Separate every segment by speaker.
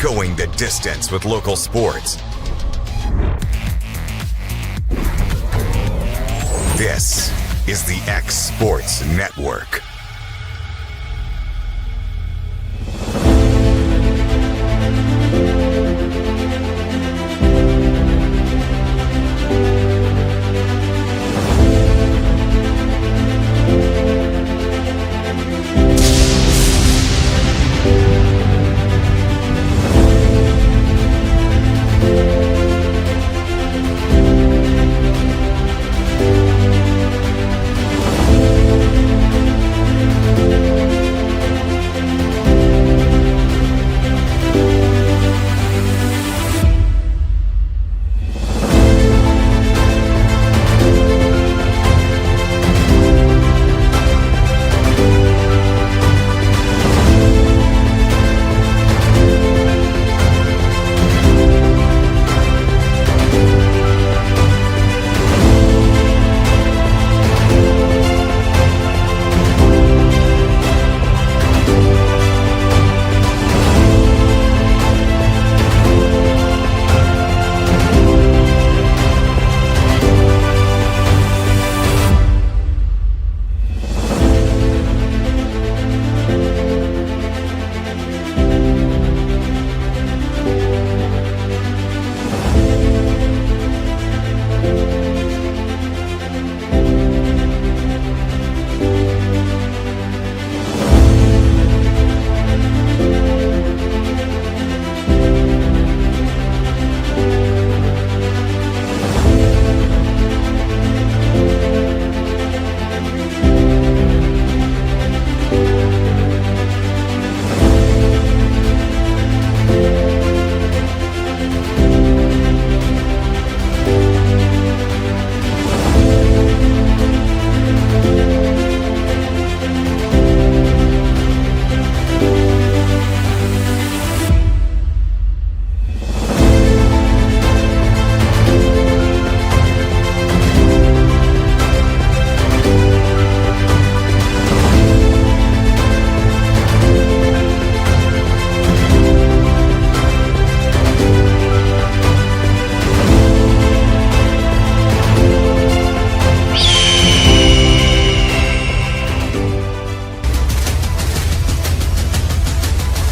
Speaker 1: going the distance with local sports. This is the X Sports Network.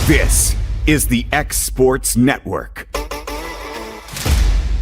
Speaker 1: This is the X Sports Network.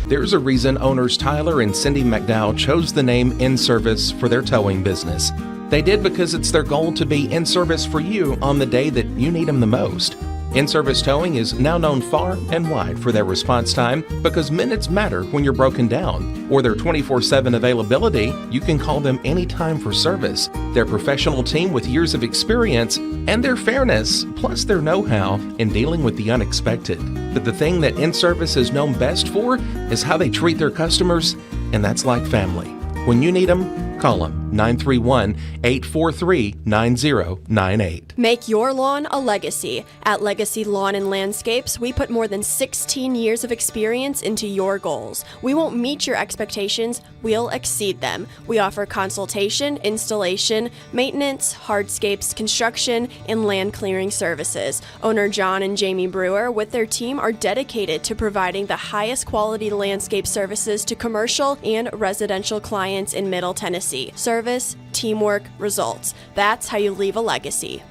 Speaker 2: There's a reason owners Tyler and Cindy McDowell chose the name In Service for their towing business. They did because it's their goal to be in service for you on the day that you need them the most. In-service towing is now known far and wide for their response time because minutes matter when you're broken down, or their 24/7 availability. You can call them anytime for service. Their professional team with years of experience and their fairness, plus their know-how in dealing with the unexpected. But the thing that In-service is known best for is how they treat their customers, and that's like family. When you need them, call them 931-843-9098.
Speaker 3: Make your lawn a legacy. At Legacy Lawn and Landscapes, we put more than 16 years of experience into your goals. We won't meet your expectations, we'll exceed them. We offer consultation, installation, maintenance, hardscapes, construction, and land clearing services. Owner John and Jamie Brewer with their team are dedicated to providing the highest quality landscape services to commercial and residential clients in Middle Tennessee. Service, teamwork, results. That's how you leave a legacy.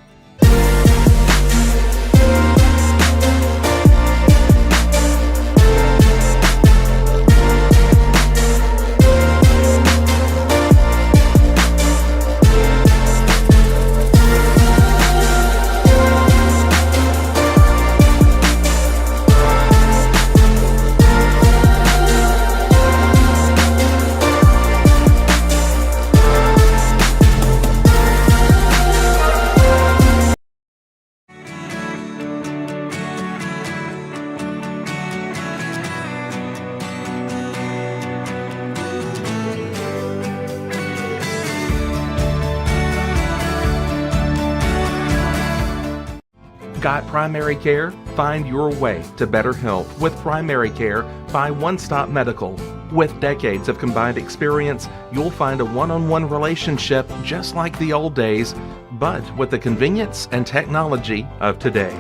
Speaker 2: Got primary care? Find your way to better health with primary care by One Stop Medical. With decades of combined experience, you'll find a one-on-one relationship just like the old days, but with the convenience and technology of today.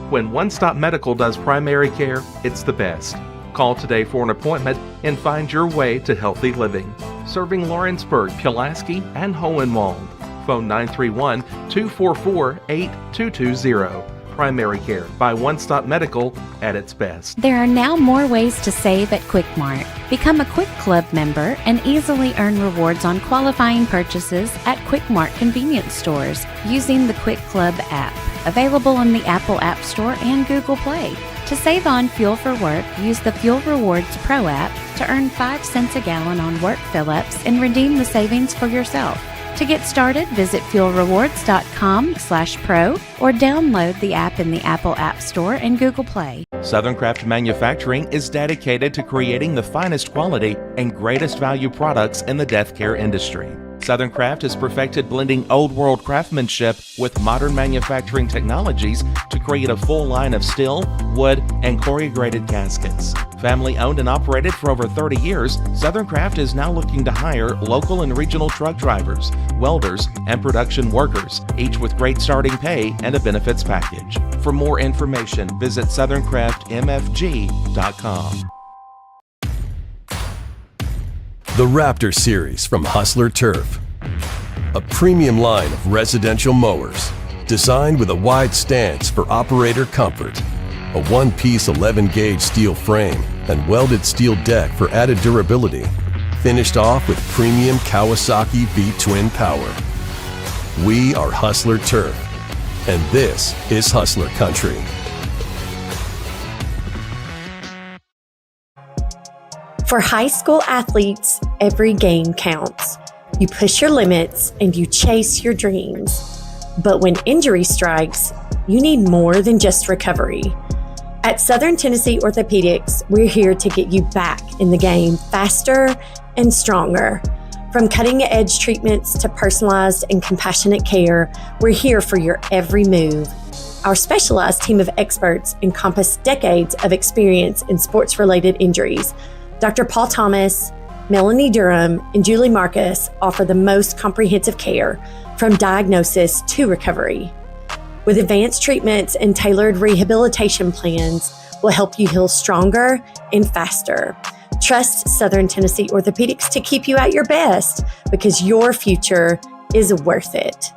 Speaker 2: When One Stop Medical does primary care, it's the best. Call today for an appointment and find your way to healthy living. Serving Lawrenceburg, Pulaski, and Hohenwald. Phone 931-244-8220. Primary care by One Stop Medical at its best.
Speaker 4: There are now more ways to save at Quick Mart. Become a Quick Club member and easily earn rewards on qualifying purchases at Quick Mart convenience stores using the Quick Club app, available on the Apple App Store and Google Play. To save on fuel for work, use the Fuel Rewards Pro app to earn 5 cents a gallon on work fill-ups and redeem the savings for yourself. To get started, visit fuelrewards.com/pro or download the app in the Apple App Store and Google Play.
Speaker 2: Southern Craft Manufacturing is dedicated to creating the finest quality and greatest value products in the death care industry. Southern Craft has perfected blending old world craftsmanship with modern manufacturing technologies to create a full line of steel, wood, and corrugated caskets. Family owned and operated for over 30 years, Southern Craft is now looking to hire local and regional truck drivers, welders, and production workers, each with great starting pay and a benefits package. For more information, visit southerncraftmfg.com.
Speaker 5: The Raptor Series from Hustler Turf. A premium line of residential mowers designed with a wide stance for operator comfort. A one-piece 11-gauge steel frame and welded steel deck for added durability. Finished off with premium Kawasaki V-twin power. We are Hustler Turf, and this is Hustler Country.
Speaker 6: For high school athletes, every game counts. You push your limits and you chase your dreams. But when injury strikes, you need more than just recovery. At Southern Tennessee Orthopedics, we're here to get you back in the game faster and stronger. From cutting-edge treatments to personalized and compassionate care, we're here for your every move. Our specialized team of experts encompass decades of experience in sports-related injuries. Dr. Paul Thomas, Melanie Durham, and Julie Marcus offer the most comprehensive care from diagnosis to recovery. With advanced treatments and tailored rehabilitation plans, we'll help you heal stronger and faster. Trust Southern Tennessee Orthopedics to keep you at your best because your future is worth it.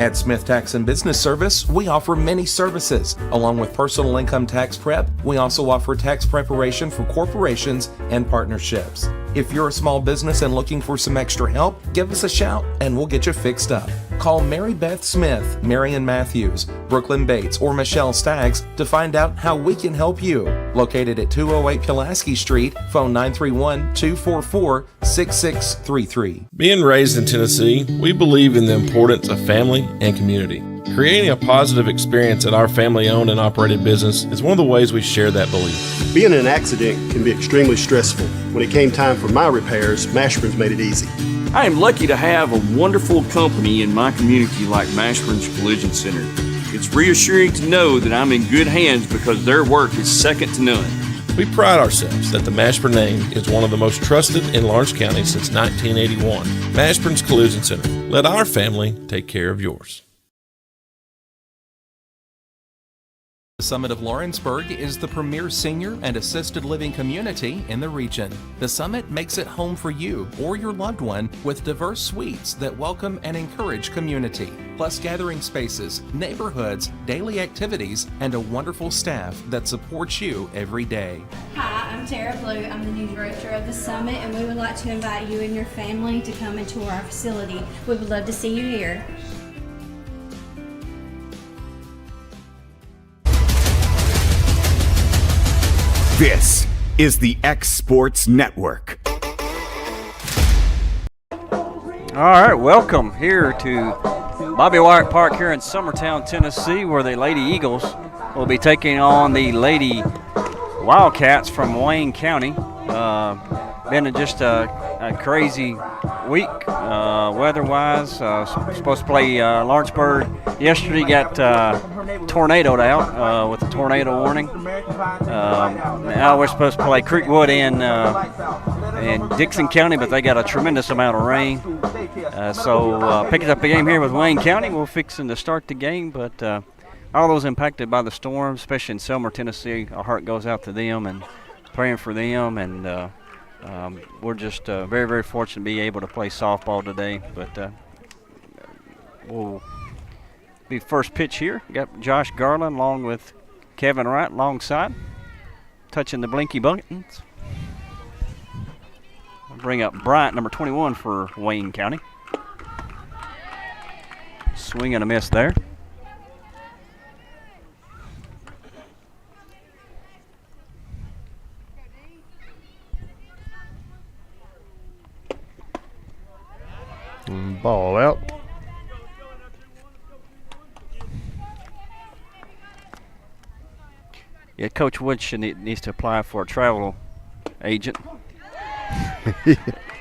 Speaker 2: At Smith Tax and Business Service, we offer many services. Along with personal income tax prep, we also offer tax preparation for corporations and partnerships. If you're a small business and looking for some extra help, give us a shout and we'll get you fixed up. Call Mary Beth Smith, Marion Matthews, Brooklyn Bates, or Michelle Staggs to find out how we can help you. Located at 208 Pulaski Street, phone 931-244-6633.
Speaker 7: Being raised in Tennessee, we believe in the importance of family and community. Creating a positive experience at our family-owned and operated business is one of the ways we share that belief.
Speaker 8: Being in an accident can be extremely stressful. When it came time for my repairs, Mashburn's made it easy.
Speaker 9: I am lucky to have a wonderful company in my community like Mashburn's Collision Center. It's reassuring to know that I'm in good hands because their work is second to none.
Speaker 7: We pride ourselves that the Mashburn name is one of the most trusted in Lawrence County since 1981. Mashburn's Collision Center. Let our family take care of yours.
Speaker 2: The Summit of Lawrenceburg is the premier senior and assisted living community in the region. The Summit makes it home for you or your loved one with diverse suites that welcome and encourage community, plus gathering spaces, neighborhoods, daily activities, and a wonderful staff that supports you every day.
Speaker 10: Hi, I'm Tara Blue. I'm the new director of the Summit, and we would like to invite you and your family to come and tour our facility. We would love to see you here.
Speaker 1: This is the X Sports Network.
Speaker 11: All right, welcome here to Bobby Wyatt Park here in Summertown, Tennessee, where the Lady Eagles will be taking on the Lady Wildcats from Wayne County. Been just a crazy week weather-wise. Supposed to play Lawrenceburg yesterday. Got tornadoed out with a tornado warning. Now we're supposed to play Creekwood in Dixon County, but they got a tremendous amount of rain. So picking up a game here with Wayne County. We're fixing to start the game, but all those impacted by the storm, especially in Selmer, Tennessee, our heart goes out to them and praying for them. And we're just very, very fortunate to be able to play softball today. But we'll be first pitch here. Got Josh Garland along with Kevin Wright alongside, touching the blinky buttons. I'll bring up Bryant, number 21 for Wayne County. Swing and a miss there.
Speaker 12: Ball out.
Speaker 11: Yeah, Coach Wood needs to apply for a travel agent.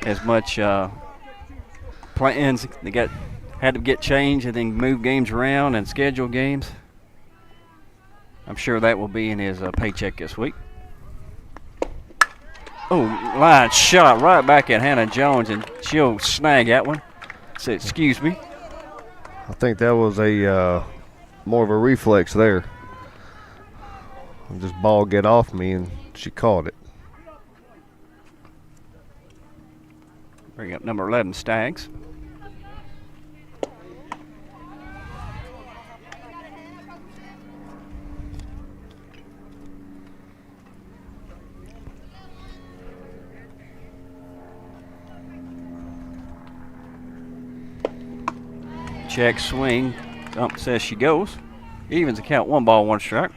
Speaker 11: As much plans they had to get changed and then move games around and schedule games. I'm sure that will be in his paycheck this week. Oh, line shot right back at Hannah Jones, and she'll snag that one. Say, excuse me.
Speaker 12: I think that was a more of a reflex there. This ball get off me, and she caught it.
Speaker 11: Bring up number 11, Stags. Check swing. Dump says she goes. Evens the count, 1 ball, 1 strike.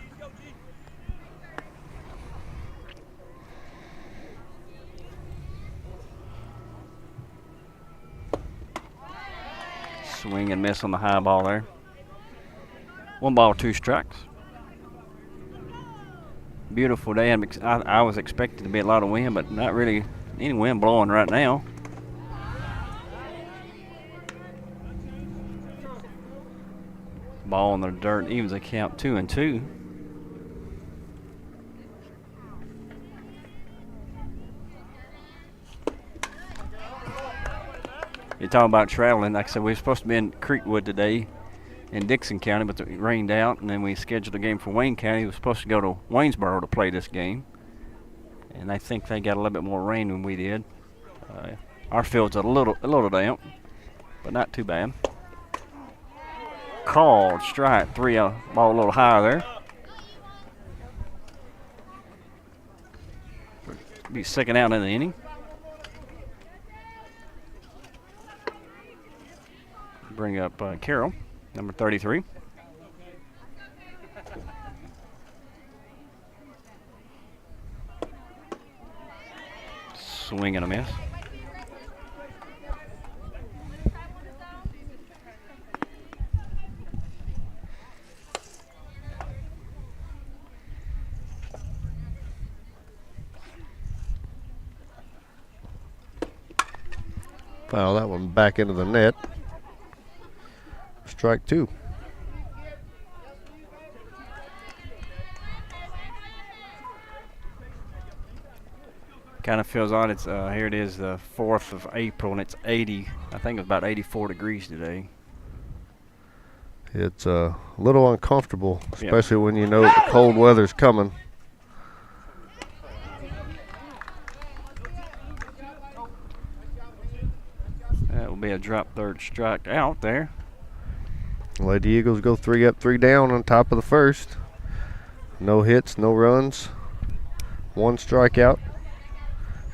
Speaker 11: Swing and miss on the high ball there. 1 ball, 2 strikes. Beautiful day. I was expecting to be a lot of wind, but not really any wind blowing right now. Ball in the dirt, evens the count, 2-2. You're talking about traveling. Like I said, we were supposed to be in Creekwood today in Dixon County, but it rained out, and then we scheduled a game for Wayne County. We were supposed to go to Waynesboro to play this game, and I think they got a little bit more rain than we did. Our field's a little damp, but not too bad. Called strike 3, ball a little higher there. Be second out in the inning. Bring up Carroll, number 33. Swing and a miss.
Speaker 12: Foul that one back into the net. Strike 2.
Speaker 11: Kind of feels odd. It's here it is, the 4th of April, and it's 80. I think it's about 84 degrees today.
Speaker 12: It's a little uncomfortable, especially when you know the cold weather's coming.
Speaker 11: That will be a drop third strike out there.
Speaker 12: Lady Eagles go 3 up, 3 down on top of the first. No hits, no runs, 1 strikeout.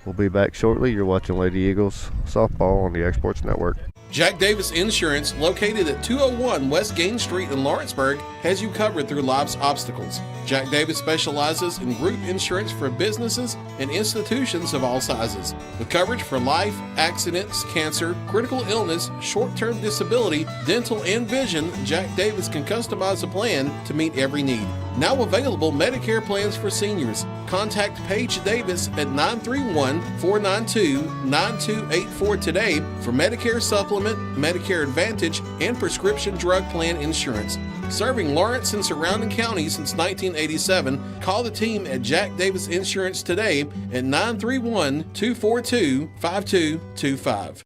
Speaker 12: We'll be back shortly. You're watching Lady Eagles softball on the Exports Network.
Speaker 2: Jack Davis Insurance, located at 201 West Gain Street in Lawrenceburg, has you covered through life's obstacles. Jack Davis specializes in group insurance for businesses and institutions of all sizes. With coverage for life, accidents, cancer, critical illness, short-term disability, dental, and vision, Jack Davis can customize a plan to meet every need. Now available Medicare plans for seniors. Contact Paige Davis at 931-492-9284 today for Medicare Supplement, Medicare Advantage, and prescription drug plan insurance. Serving Lawrence and surrounding counties since 1987, call the team at Jack Davis Insurance today at 931-242-5225.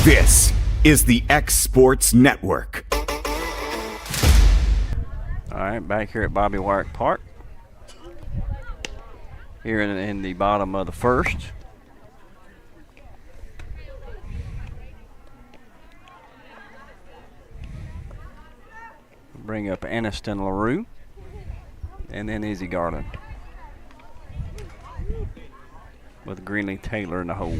Speaker 1: This is the X Sports Network.
Speaker 11: All right, back here at Bobby Wyatt Park. Here in the bottom of the first. Bring up Aniston LaRue and then Izzy Garland with Greenlee Taylor in the hole.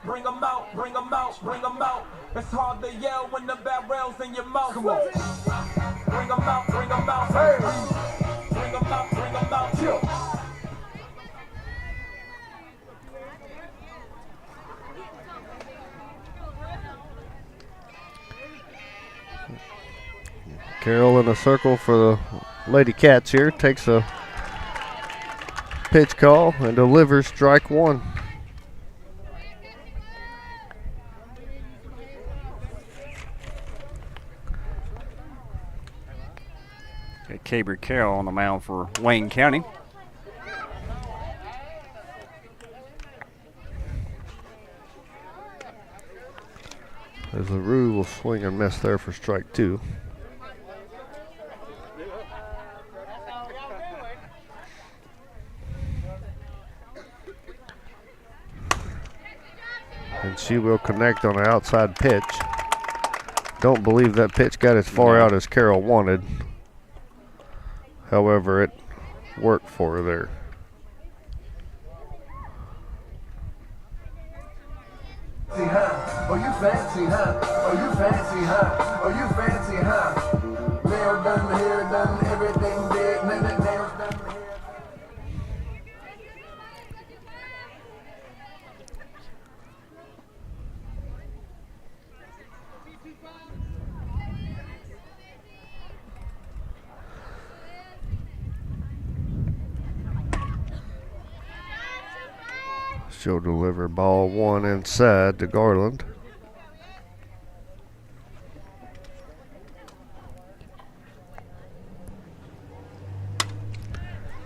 Speaker 13: Bring 'em out, bring 'em out, bring 'em out. It's hard to yell when the barrel's in your mouth. Come on. Bring 'em out, bring 'em out. Hey. Bring 'em out, bring 'em out. Chill.
Speaker 12: Carroll in a circle for the Lady Cats here. Takes a pitch call and delivers strike one.
Speaker 11: Got Caber Carroll on the mound for Wayne County.
Speaker 12: As LaRue will swing and miss there for strike two. And she will connect on an outside pitch. Don't believe that pitch got as far out as Carroll wanted. However, it worked for her there.
Speaker 13: Oh, you fancy, huh? Oh, you fancy, huh? Oh, you fancy, huh? Nail done, hair done, everything dead, nails done, hair.
Speaker 12: She'll deliver ball one inside to Garland.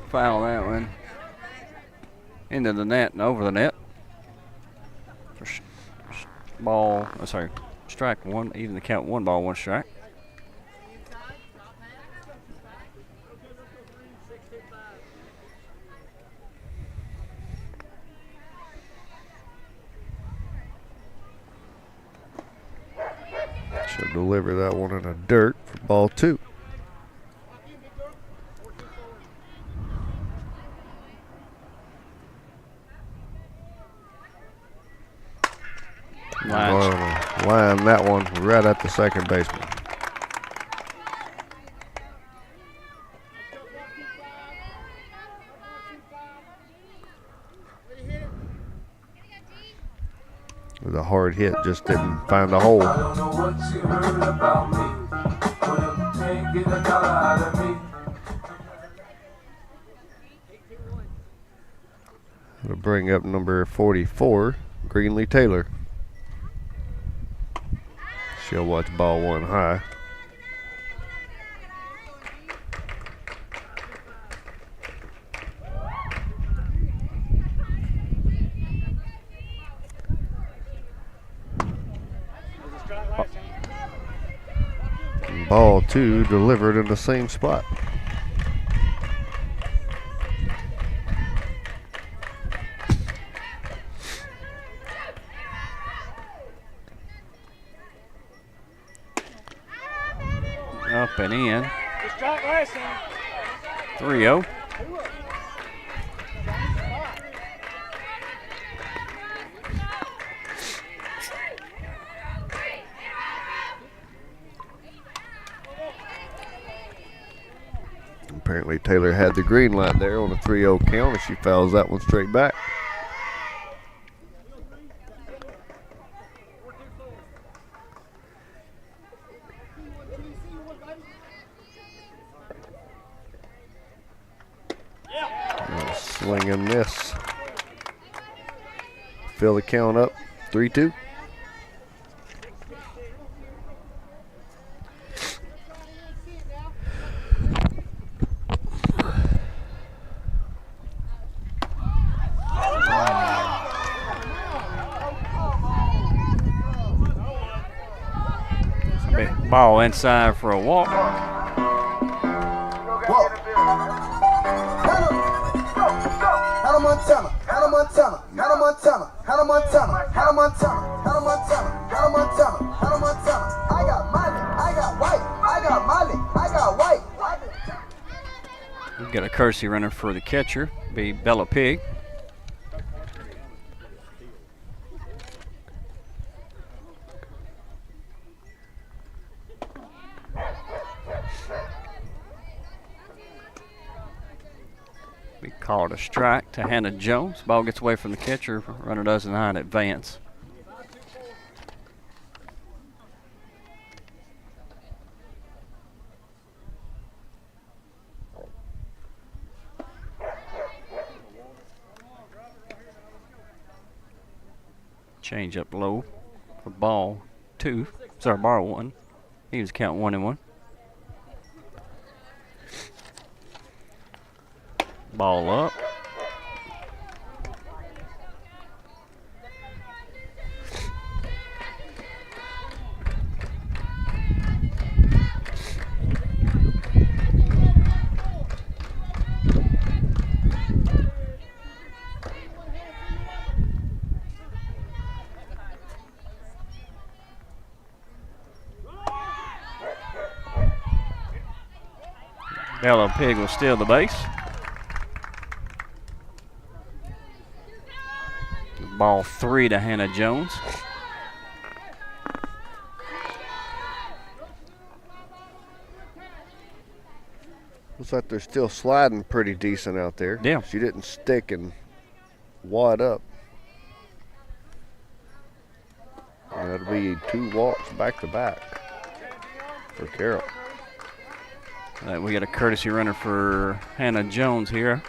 Speaker 11: Foul that one. Into the net and over the net. Strike one, even the count, 1 ball, 1 strike.
Speaker 12: She'll deliver that one in the dirt for ball two. Line that one right at the second baseman. With a hard hit, just didn't find the hole.
Speaker 13: I don't know what you heard about me, but if you can't get a dollar out of me.
Speaker 12: It'll bring up number 44, Greenlee Taylor. She'll watch ball one high. Ball two delivered in the same spot.
Speaker 11: Up and in. 3-0.
Speaker 12: Apparently Taylor had the green light there on a 3-0 count, and she fouls that one straight back. Swing and miss. Fill the count up, 3-2.
Speaker 11: Ball inside for a walk.
Speaker 13: Hannah Montana, Hannah Montana, Hannah Montana, Hannah Montana, Hannah Montana, Hannah Montana, Hannah Montana, Hannah Montana. I got Miley, I got white, I got Miley, I got white.
Speaker 11: We've got a courtesy runner for the catcher, be Bella Pig. Be called a strike to Hannah Jones. Ball gets away from the catcher. Runner does not advance. Change up low for ball 2. Sorry, ball 1. He was counting 1-1. Ball up. Bella Pig will steal the base. Ball 3 to Hannah Jones.
Speaker 12: Looks like they're still sliding pretty decent out there.
Speaker 11: Yeah.
Speaker 12: She didn't stick and wad up. And that'll be 2 walks back to back for Carroll.
Speaker 11: We got a courtesy runner for Hannah Jones here.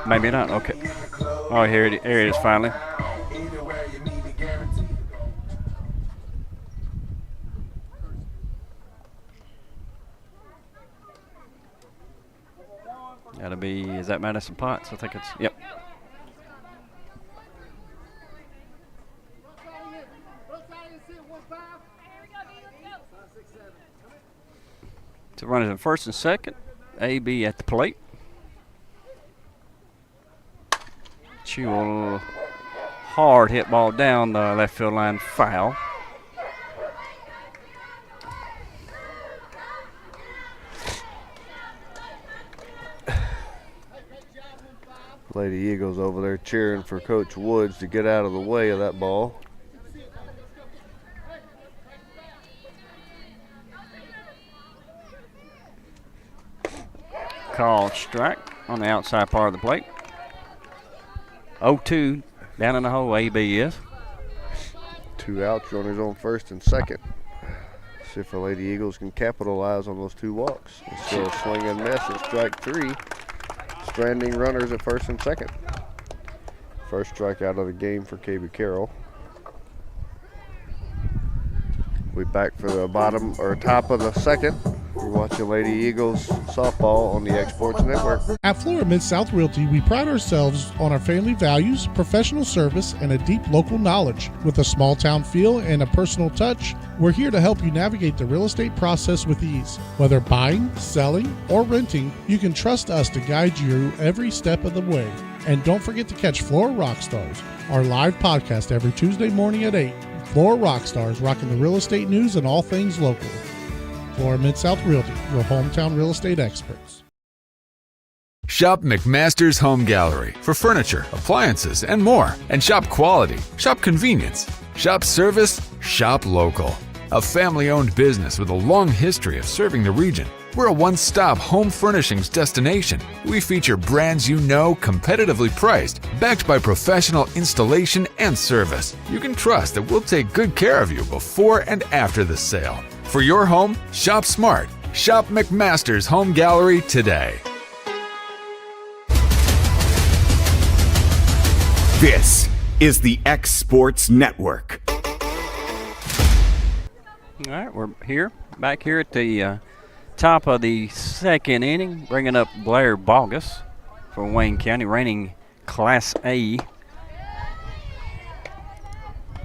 Speaker 11: Maybe not. Okay. Oh, here it is finally. That'll be, is that Madison Potts? I think it's, yep. So runners in first and second. AB at the plate. She will hard hit ball down the left field line, foul.
Speaker 12: Lady Eagles over there cheering for Coach Woods to get out of the way of that ball.
Speaker 11: Called strike on the outside part of the plate. 0-2 down in the hole, AB is.
Speaker 12: 2 outs, runners on first and second. See if the Lady Eagles can capitalize on those 2 walks. It's still a swing and miss at strike 3. Stranding runners at first and second. First strikeout of the game for KB Carroll. We back for the bottom or top of the second. We're watching Lady Eagles softball on the X Sports Network.
Speaker 14: At Florida Mid-South Realty, we pride ourselves on our family values, professional service, and a deep local knowledge. With a small town feel and a personal touch, we're here to help you navigate the real estate process with ease. Whether buying, selling, or renting, you can trust us to guide you every step of the way. And don't forget to catch Florida Rockstars, our live podcast every Tuesday morning at 8. Florida Rockstars, rocking the real estate news and all things local. Florida Mid-South Realty, your hometown real estate experts.
Speaker 15: Shop McMaster's Home Gallery for furniture, appliances, and more. And shop quality, shop convenience, shop service, shop local. A family-owned business with a long history of serving the region. We're a one-stop home furnishings destination. We feature brands you know, competitively priced, backed by professional installation and service. You can trust that we'll take good care of you before and after the sale. For your home, shop smart. Shop McMaster's Home Gallery today.
Speaker 1: This is the X Sports Network.
Speaker 11: All right, we're here, back here at the top of the second inning, bringing up Blair Bogus for Wayne County, reigning Class A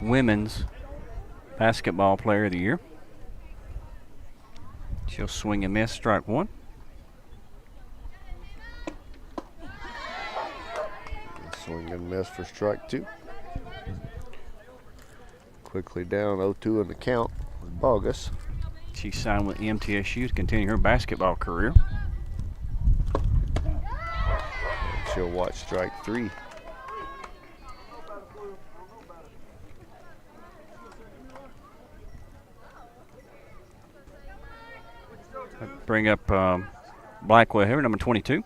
Speaker 11: women's Basketball Player of the Year. She'll swing and miss, strike one.
Speaker 12: Swing and miss for strike two. Quickly down 0-2 in the count with Bogus.
Speaker 11: She signed with MTSU to continue her basketball career.
Speaker 12: And she'll watch strike three.
Speaker 11: Bring up Blackwell here, number 22.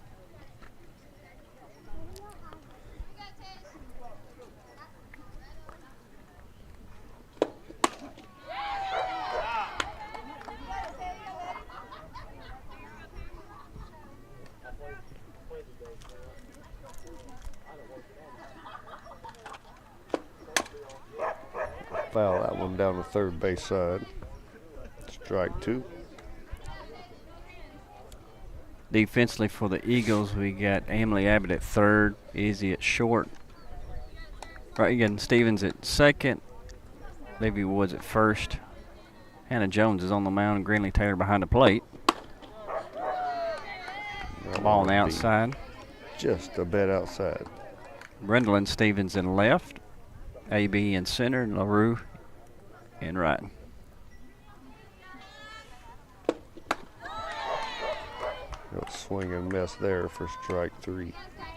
Speaker 12: Foul that one down the third base side. Strike two.
Speaker 11: Defensively for the Eagles, we got Emily Abbott at third, Izzy at short. Right, again, Stevens at second, Levy Woods at first. Hannah Jones is on the mound, and Greenlee Taylor behind the plate. Ball on the outside.
Speaker 12: Just a bit outside.
Speaker 11: Brendel and Stevens in left, AB in center, and LaRue in right.
Speaker 12: Swing and miss there for strike three.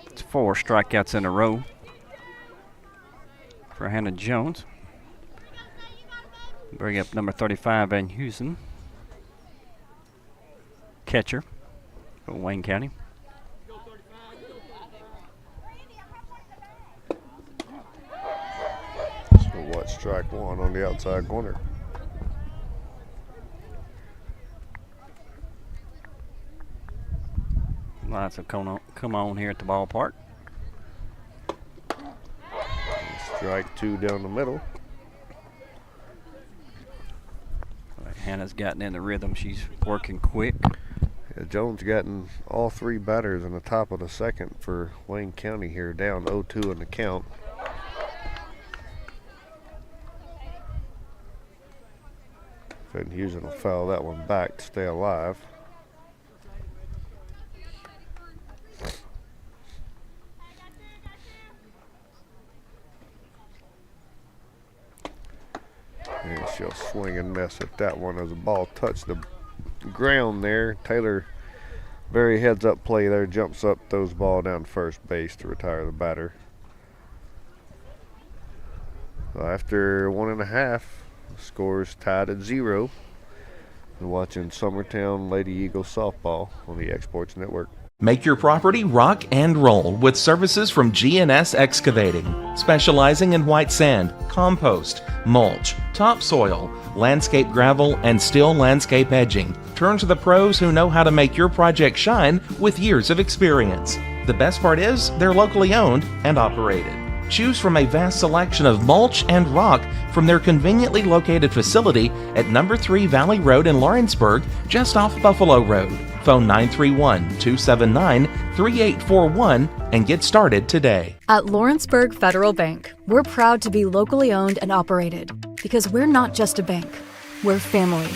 Speaker 11: It's 4 strikeouts in a row for Hannah Jones. Bring up number 35, Van Heusen, catcher for Wayne County.
Speaker 12: So watch strike one on the outside corner.
Speaker 11: Lots of come on here at the ballpark.
Speaker 12: Strike two down the middle.
Speaker 11: Hannah's gotten in the rhythm. She's working quick.
Speaker 12: Yeah, Jones gotten all three batters in the top of the second for Wayne County here, down 0-2 in the count. Van Heusen will foul that one back to stay alive. And she'll swing and miss at that one as the ball touched the ground there. Taylor, very heads up play there, jumps up, throws the ball down first base to retire the batter. So after 1.5, scores tied at 0. You're watching Summertown Lady Eagles softball on the Exports Network.
Speaker 2: Make your property rock and roll with services from G&S Excavating, specializing in white sand, compost, mulch, topsoil, landscape gravel, and steel landscape edging. Turn to the pros who know how to make your project shine with years of experience. The best part is they're locally owned and operated. Choose from a vast selection of mulch and rock from their conveniently located facility at number 3 Valley Road in Lawrenceburg, just off Buffalo Road. Phone 931-279-3841 and get started today.
Speaker 16: At Lawrenceburg Federal Bank, we're proud to be locally owned and operated because we're not just a bank, we're family.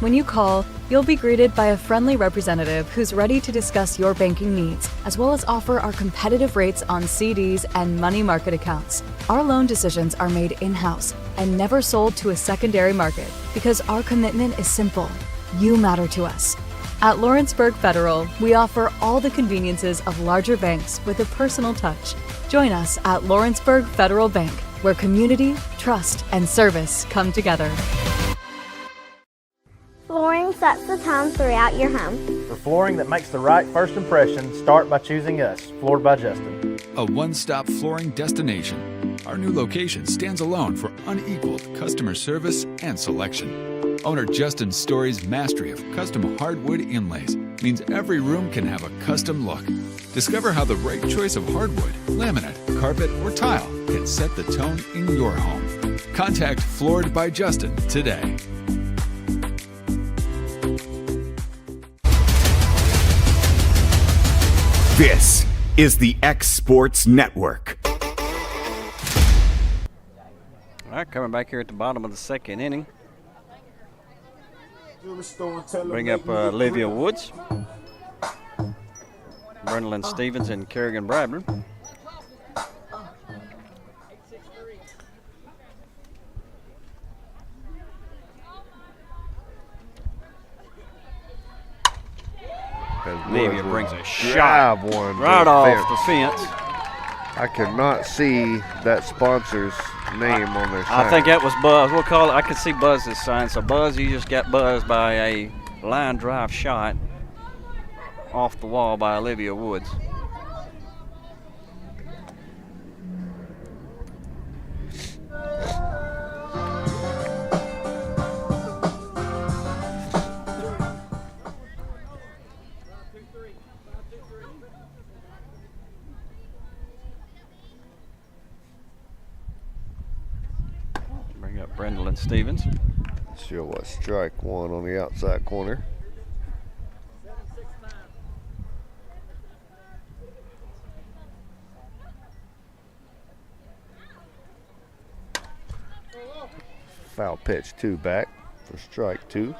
Speaker 16: When you call, you'll be greeted by a friendly representative who's ready to discuss your banking needs, as well as offer our competitive rates on CDs and money market accounts. Our loan decisions are made in-house and never sold to a secondary market because our commitment is simple. You matter to us. At Lawrenceburg Federal, we offer all the conveniences of larger banks with a personal touch. Join us at Lawrenceburg Federal Bank, where community, trust, and service come together.
Speaker 17: Flooring sets the tone throughout your home.
Speaker 18: For flooring that makes the right first impression, start by choosing us, Floored by Justin.
Speaker 15: A one-stop flooring destination. Our new location stands alone for unequaled customer service and selection. Owner Justin Story's mastery of custom hardwood inlays means every room can have a custom look. Discover how the right choice of hardwood, laminate, carpet, or tile can set the tone in your home. Contact Floored by Justin today.
Speaker 1: This is the X Sports Network.
Speaker 11: right, coming back here at the bottom of the second inning. Bring up Olivia Woods, Brendlin Stevens, and Kerrigan Bradburn. Olivia brings a shot
Speaker 12: one
Speaker 11: right off the fence.
Speaker 12: I cannot see that sponsor's name on their sign.
Speaker 11: I think that was Buzz. We'll call it. I could see Buzz's sign. So Buzz, you just got buzzed by a line drive shot off the wall by Olivia Woods. Bring up Brendlin Stevens.
Speaker 12: Sure was strike one on the outside corner. Foul pitch, 2 back for strike 2.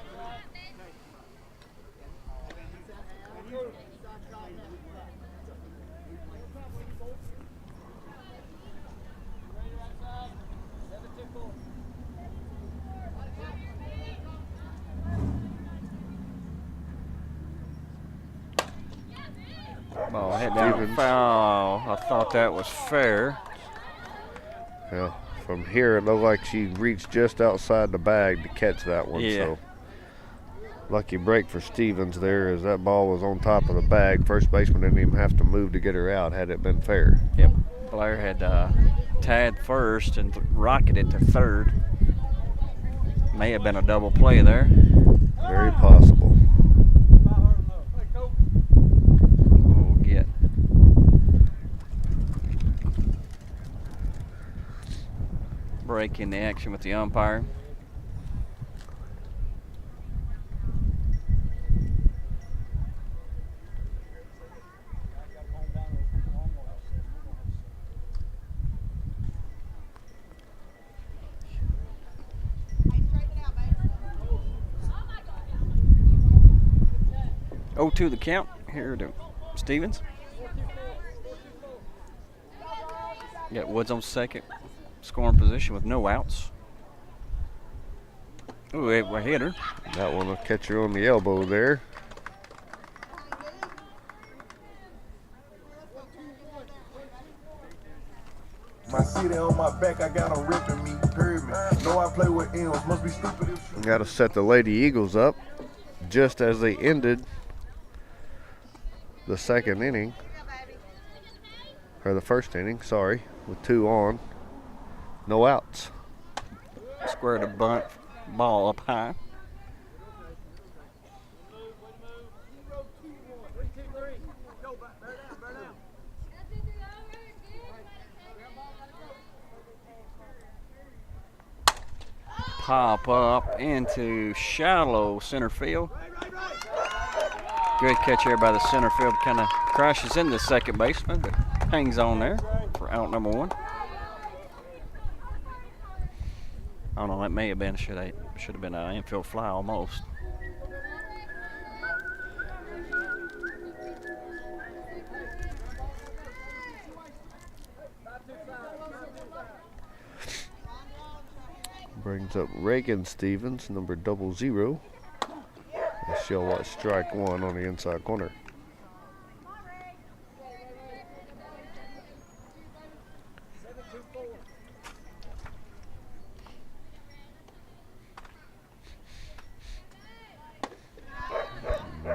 Speaker 11: Ball hit down foul. I thought that was fair.
Speaker 12: Yeah, from here it looked like she reached just outside the bag to catch that one.
Speaker 11: Yeah.
Speaker 12: So lucky break for Stevens there, as that ball was on top of the bag. First baseman didn't even have to move to get her out had it been fair.
Speaker 11: Yep. Blair had tied first and rocketed to third. May have been a double play there.
Speaker 12: Very possible.
Speaker 11: We'll get break in the action with the umpire. Oh, to the count here to Stevens. Got Woods on second, scoring position with no outs. Ooh, a hitter.
Speaker 12: That one will catch her on the elbow there.
Speaker 13: My city on my back, I got them ripping me, heard me. Know I play with M's, must be stupid if
Speaker 12: Got to set the Lady Eagles up just as they ended the second inning, or the first inning, sorry, with 2 on, no outs.
Speaker 11: Squared a bunt ball up high. Pop up into shallow center field. Good catch here by the center field. Kind of crashes into second baseman, but hangs on there for out number 1. I don't know. That may have been should have been an infield fly almost.
Speaker 12: Brings up Reagan Stevens, number 00. And she'll watch strike 1 on the inside corner.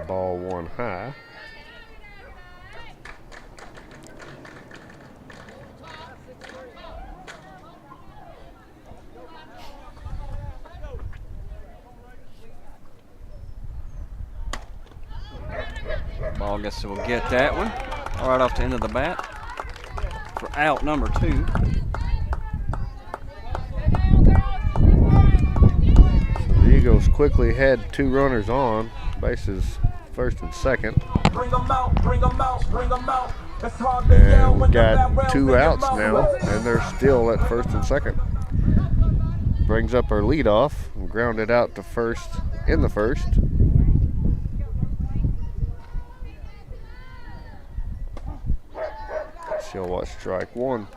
Speaker 12: Ball 1 high.
Speaker 11: Ball guess we'll get that one right off the end of the bat for out number 2.
Speaker 12: The Eagles quickly had 2 runners on, bases first and second.
Speaker 13: bring them out, bring them out, bring them out. It's hard to
Speaker 12: And we got 2 outs now, and they're still at first and second. brings up her leadoff and grounded out to first in the first. She'll watch strike one.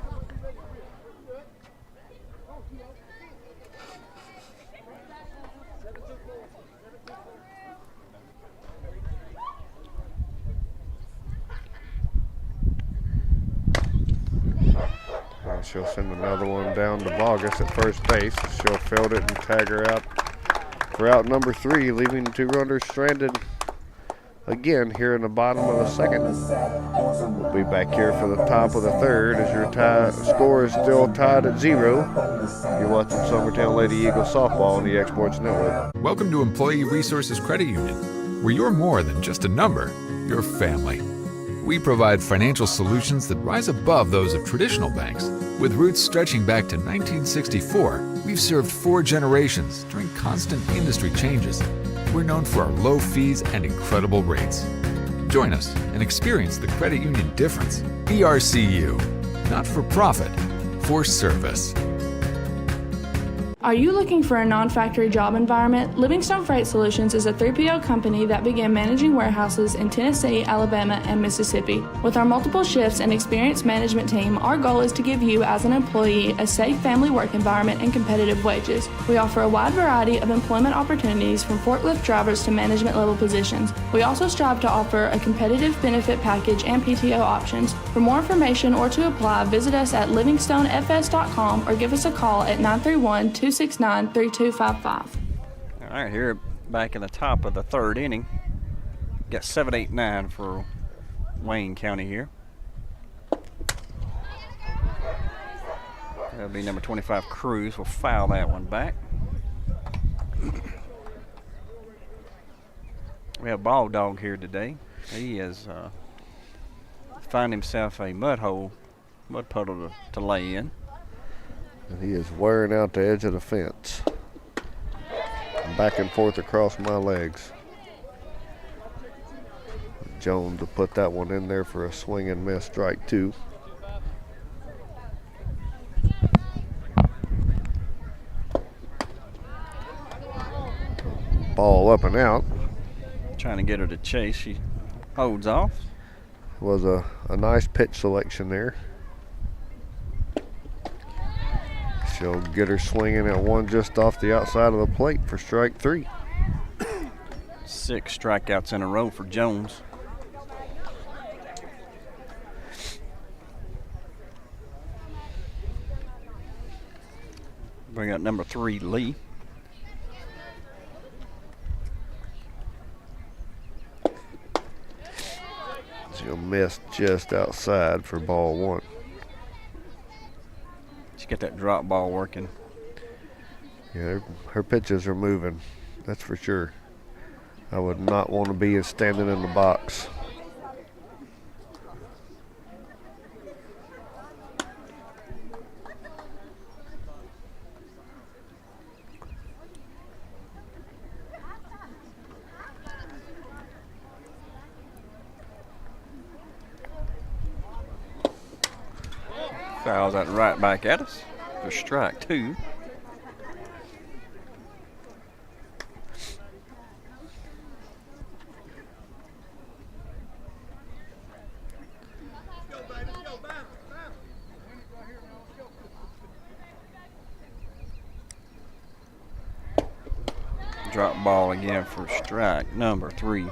Speaker 12: And she'll send another one down to Bogus at first base. She'll field it and tag her out for out number 3, leaving 2 runners stranded again here in the bottom of the second. We'll be back here for the top of the third as your score is still tied at 0. You're watching Summertown Lady Eagles softball on the Exports Network.
Speaker 15: Welcome to Employee Resources Credit Union, where you're more than just a number, you're family. We provide financial solutions that rise above those of traditional banks. With roots stretching back to 1964, we've served 4 generations during constant industry changes. We're known for our low fees and incredible rates. Join us and experience the credit union difference. ERCU, not for profit, for service.
Speaker 19: Are you looking for a non-factory job environment? Livingstone Freight Solutions is a 3PL company that began managing warehouses in Tennessee, Alabama, and Mississippi. With our multiple shifts and experienced management team, our goal is to give you, as an employee, a safe family work environment and competitive wages. We offer a wide variety of employment opportunities from forklift drivers to management level positions. We also strive to offer a competitive benefit package and PTO options. For more information or to apply, visit us at livingstonefs.com or give us a call at 931-269-3255.
Speaker 11: All right, here back in the top of the third inning. Got 7, 8, 9 for Wayne County here. That'll be number 25, Cruz. Will foul that one back. We have Ball Dog here today. He has found himself a mud puddle to lay in.
Speaker 12: And he is wearing out the edge of the fence. Back and forth across my legs. Jones will put that one in there for a swing and miss, strike 2. Ball up and out.
Speaker 11: Trying to get her to chase. She holds off.
Speaker 12: Was a nice pitch selection there. She'll get her swinging at one just off the outside of the plate for strike 3.
Speaker 11: 6 strikeouts in a row for Jones. Bring up number 3, Lee.
Speaker 12: She'll miss just outside for ball 1.
Speaker 11: She get that drop ball working.
Speaker 12: Yeah, her pitches are moving, that's for sure. I would not want to be standing in the box.
Speaker 11: Fouls that right back at us for strike 2. Drop ball again for strike number 3.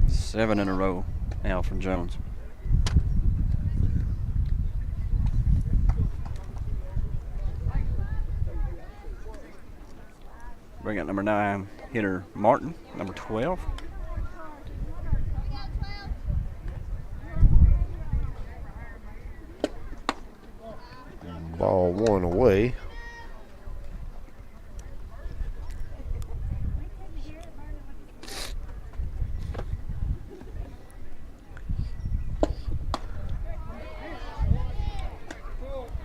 Speaker 11: 7 in a row now from Jones. Bring up number 9 hitter Martin, number 12.
Speaker 12: Ball 1 away.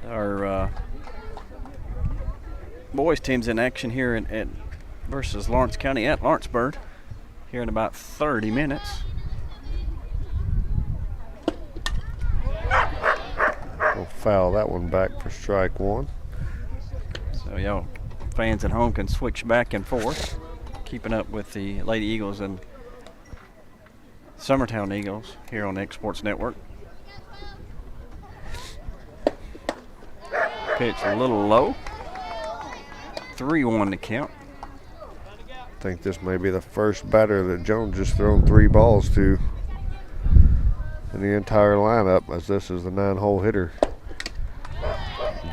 Speaker 11: Our boys team's in action here at versus Lawrence County at Lawrenceburg here in about 30 minutes.
Speaker 12: We'll foul that one back for strike 1.
Speaker 11: So y'all fans at home can switch back and forth, keeping up with the Lady Eagles and Summertown Eagles here on the X Sports Network. Pitch a little low. 3-1 to count.
Speaker 12: I think this may be the first batter that Jones has thrown 3 balls to in the entire lineup, as this is the 9-hole hitter.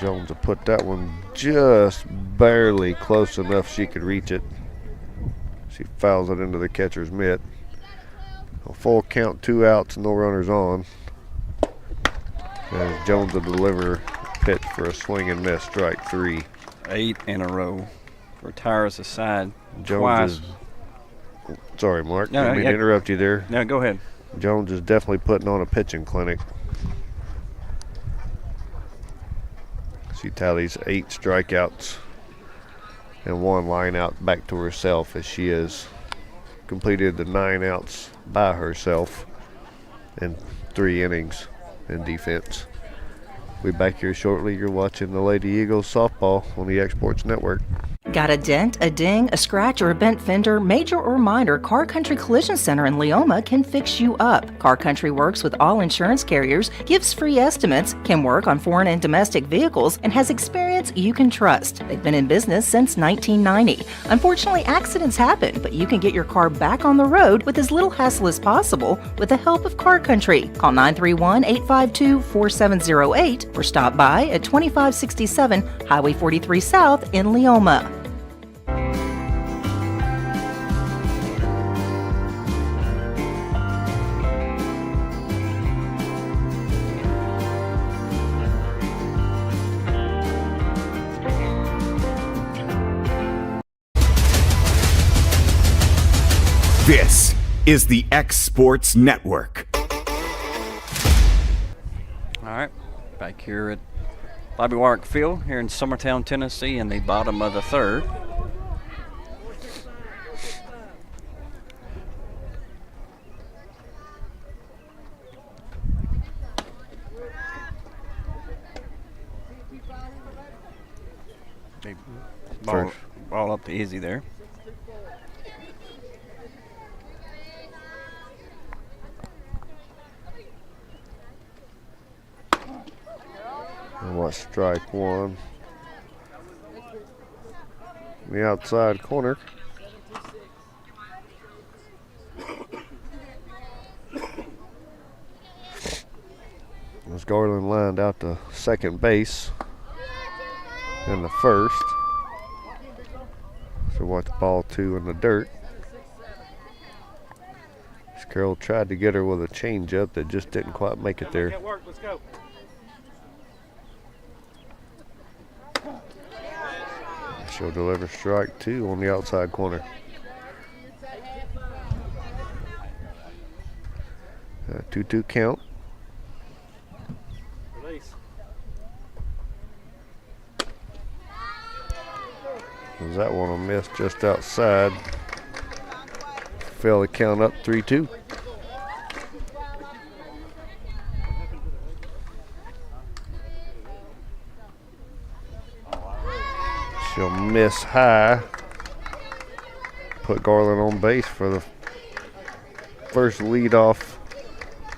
Speaker 12: Jones will put that one just barely close enough she could reach it. She fouls it into the catcher's mitt. A full count, 2 outs, no runners on. As Jones will deliver pitch for a swing and miss, strike 3.
Speaker 11: 8 in a row. Retires the side
Speaker 12: Jones
Speaker 11: twice.
Speaker 12: Sorry, Mark.
Speaker 11: No,
Speaker 12: Didn't mean to interrupt you there.
Speaker 11: No, go ahead.
Speaker 12: Jones is definitely putting on a pitching clinic. She tallies 8 strikeouts and 1 line out back to herself, as she has completed the 9 outs by herself in 3 innings in defense. We'll be back here shortly. You're watching the Lady Eagles softball on the X Sports Network.
Speaker 20: Got a dent, a ding, a scratch, or a bent fender? Major or minor, Car Country Collision Center in Leoma can fix you up. Car Country works with all insurance carriers, gives free estimates, can work on foreign and domestic vehicles, and has experience you can trust. They've been in business since 1990. Unfortunately, accidents happen, but you can get your car back on the road with as little hassle as possible with the help of Car Country. Call 931-852-4708 or stop by at 2567 Highway 43 South in Leoma.
Speaker 1: This is the X Sports Network.
Speaker 11: All right, back here at Bobby Warwick Field here in Summertown, Tennessee, in the bottom of the 3rd. Big ball up to Izzy there.
Speaker 12: And what, strike 1. The outside corner. As Garland lined out to second base in the 1st. So watch ball 2 in the dirt. Carroll tried to get her with a changeup that just didn't quite make it there. She'll deliver strike 2 on the outside corner. 2-2 count.
Speaker 11: Release.
Speaker 12: That one will miss just outside. Fill the count up 3-2. She'll miss high. Put Garland on base for the first leadoff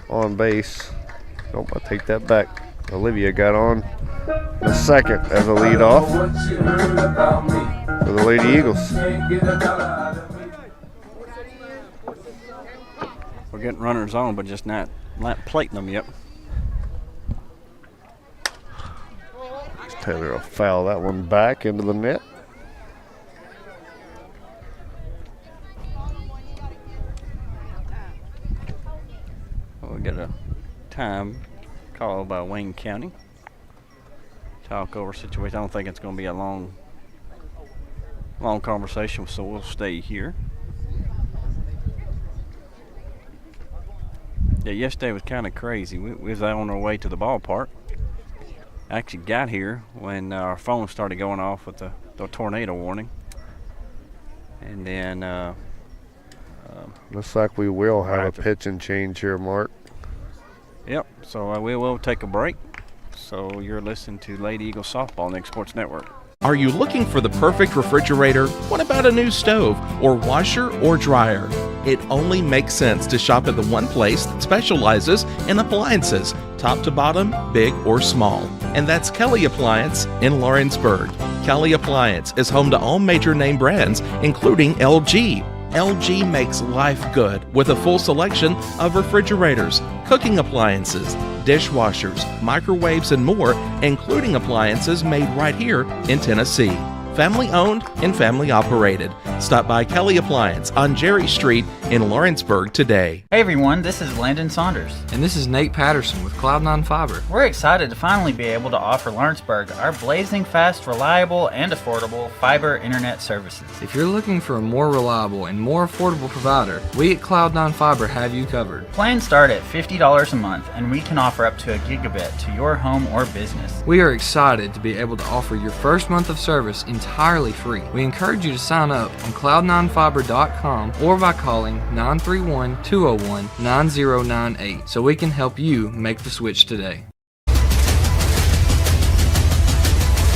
Speaker 12: on base. Nope, I take that back. Olivia got on the second as a leadoff for the Lady Eagles.
Speaker 11: We're getting runners on, but just not plating them yet.
Speaker 12: Taylor will foul that one back into the net.
Speaker 11: We'll get a time call by Wayne County. Talk over situation. I don't think it's going to be a long conversation, so we'll stay here. Yeah, yesterday was kind of crazy. We was on our way to the ballpark. I actually got here when our phone started going off with the tornado warning. And then
Speaker 12: looks like we will have a pitching change here, Mark.
Speaker 11: Yep, so we will take a break. So you're listening to Lady Eagle Softball on the X Sports Network.
Speaker 2: Are you looking for the perfect refrigerator? What about a new stove or washer or dryer? It only makes sense to shop at the one place that specializes in appliances, top to bottom, big or small. And that's Kelly Appliance in Lawrenceburg. Kelly Appliance is home to all major name brands, including LG. LG makes life good with a full selection of refrigerators, cooking appliances, dishwashers, microwaves, and more, including appliances made right here in Tennessee. Family owned and family operated. Stop by Kelly Appliance on Jerry Street in Lawrenceburg today.
Speaker 21: Hey everyone, this is Landon Saunders.
Speaker 22: And this is Nate Patterson with Cloud9 Fiber.
Speaker 21: We're excited to finally be able to offer Lawrenceburg our blazing fast, reliable, and affordable fiber internet services.
Speaker 22: If you're looking for a more reliable and more affordable provider, we at Cloud9 Fiber have you covered.
Speaker 21: Plans start at $50 a month, and we can offer up to a gigabit to your home or business.
Speaker 22: We are excited to be able to offer your first month of service entirely free. We encourage you to sign up on cloud9fiber.com or by calling 931-201-9098 so we can help you make the switch today.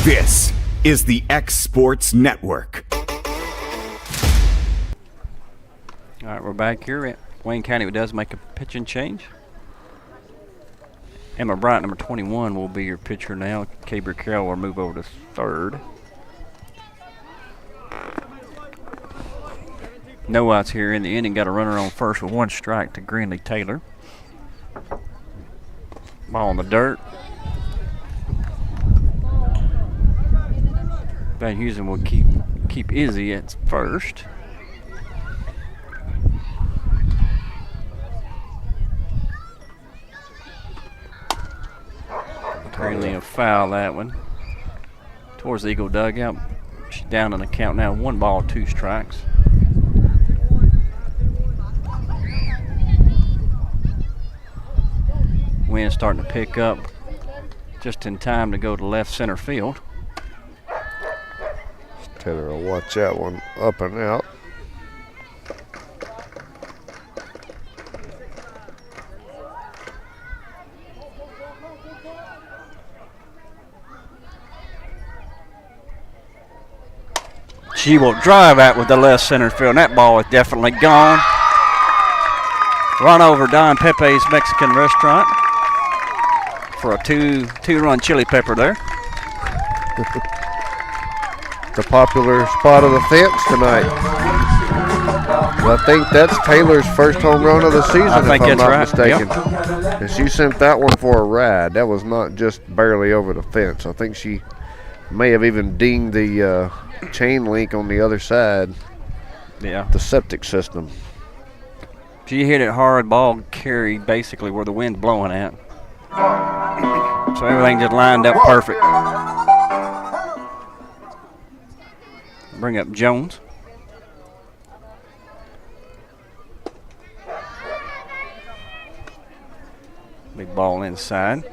Speaker 1: This is the X Sports Network.
Speaker 11: All right, we're back here at Wayne County. Does make a pitching change. Emma Bryant, number 21, will be your pitcher now. Caber Carroll will move over to third. No outs here in the inning. Got a runner on first with one strike to Greenlee Taylor. Ball in the dirt. Van Heusen will keep Izzy at first. Greenlee will foul that one. Towards the Eagle dugout. She's down in the count now. 1 ball, 2 strikes. Wind starting to pick up just in time to go to left center field.
Speaker 12: Taylor will watch that one up and out.
Speaker 11: She will drive that with the left center field. And that ball is definitely gone. Run over Don Pepe's Mexican restaurant for a two-run chili pepper there.
Speaker 12: The popular spot of the fence tonight. I think that's Taylor's first home run of the season, if I'm not mistaken. Yep. And she sent that one for a ride. That was not just barely over the fence. I think she may have even dinged the chain link on the other side.
Speaker 11: Yeah.
Speaker 12: The septic system.
Speaker 11: She hit it hard, ball carried basically where the wind's blowing at. So everything just lined up perfect. Bring up Jones. Big ball inside.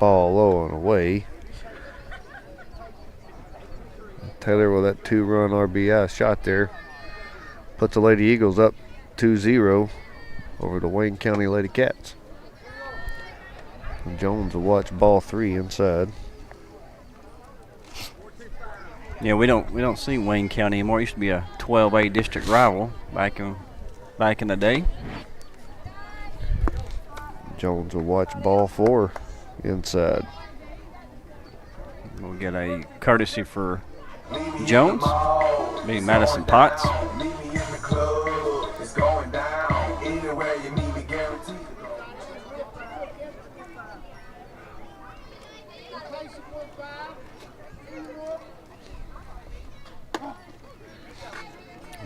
Speaker 12: Ball low and away. Taylor with that 2-run RBI shot there. Puts the Lady Eagles up 2-0 over the Wayne County Lady Cats. And Jones will watch ball 3 inside.
Speaker 11: Yeah, we don't see Wayne County anymore. It used to be a 12A district rival back in the day.
Speaker 12: Jones will watch ball 4 inside.
Speaker 11: We'll get a courtesy for Jones, being Madison Potts.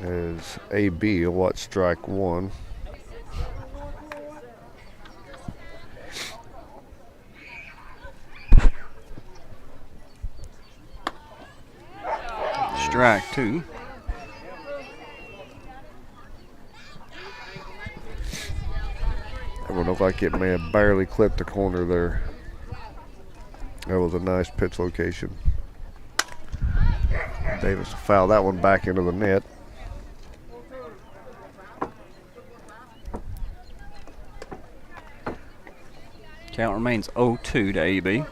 Speaker 12: As AB will watch strike 1.
Speaker 11: Strike 2.
Speaker 12: That would look like it may have barely clipped the corner there. That was a nice pitch location. Davis will foul that one back into the net.
Speaker 11: Count remains 0-2 to AB.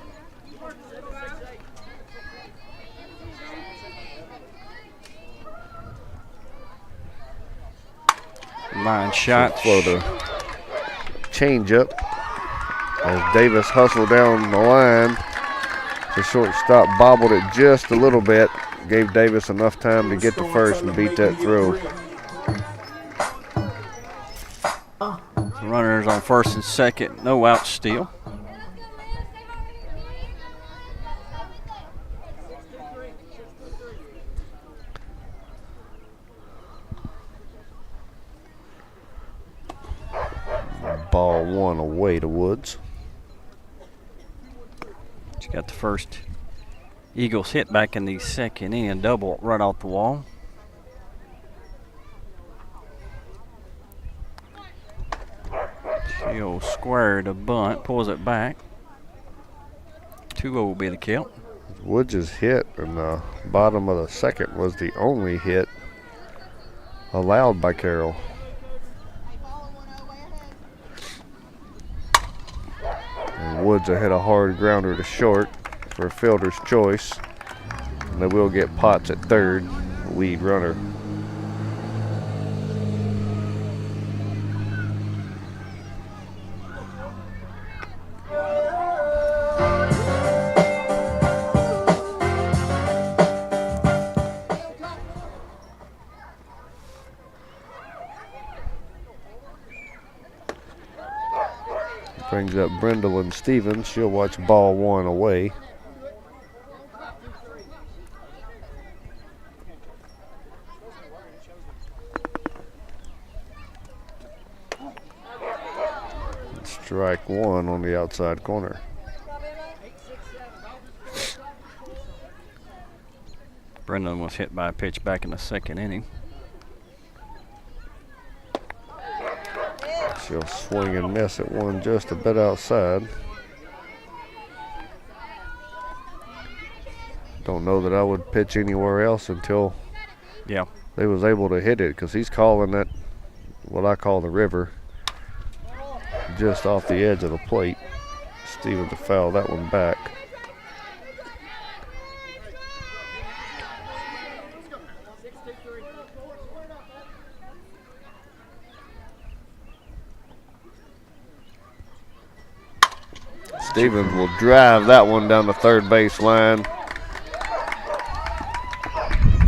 Speaker 11: Line shot.
Speaker 12: Flow the change up as Davis hustled down the line. The shortstop bobbled it just a little bit. Gave Davis enough time to get to first and beat that throw.
Speaker 11: Runners on first and second. No out still.
Speaker 12: Ball one away to Woods.
Speaker 11: She got the first Eagles hit back in the second inning, double right off the wall. She'll square the bunt, pulls it back. 2-0 will be the count.
Speaker 12: Woods' hit in the bottom of the second was the only hit allowed by Carroll. And Woods will hit a hard grounder to short for a fielder's choice. And they will get Potts at third, lead runner. Brings up Brindle and Stevens. She'll watch ball one away. Strike one on the outside corner.
Speaker 11: Brendan was hit by a pitch back in the second inning.
Speaker 12: She'll swing and miss at one just a bit outside. Don't know that I would pitch anywhere else until they was able to hit it, because he's calling that what I call the river, just off the edge of the plate. Stevens to foul that one back. Stevens will drive that one down the third base line.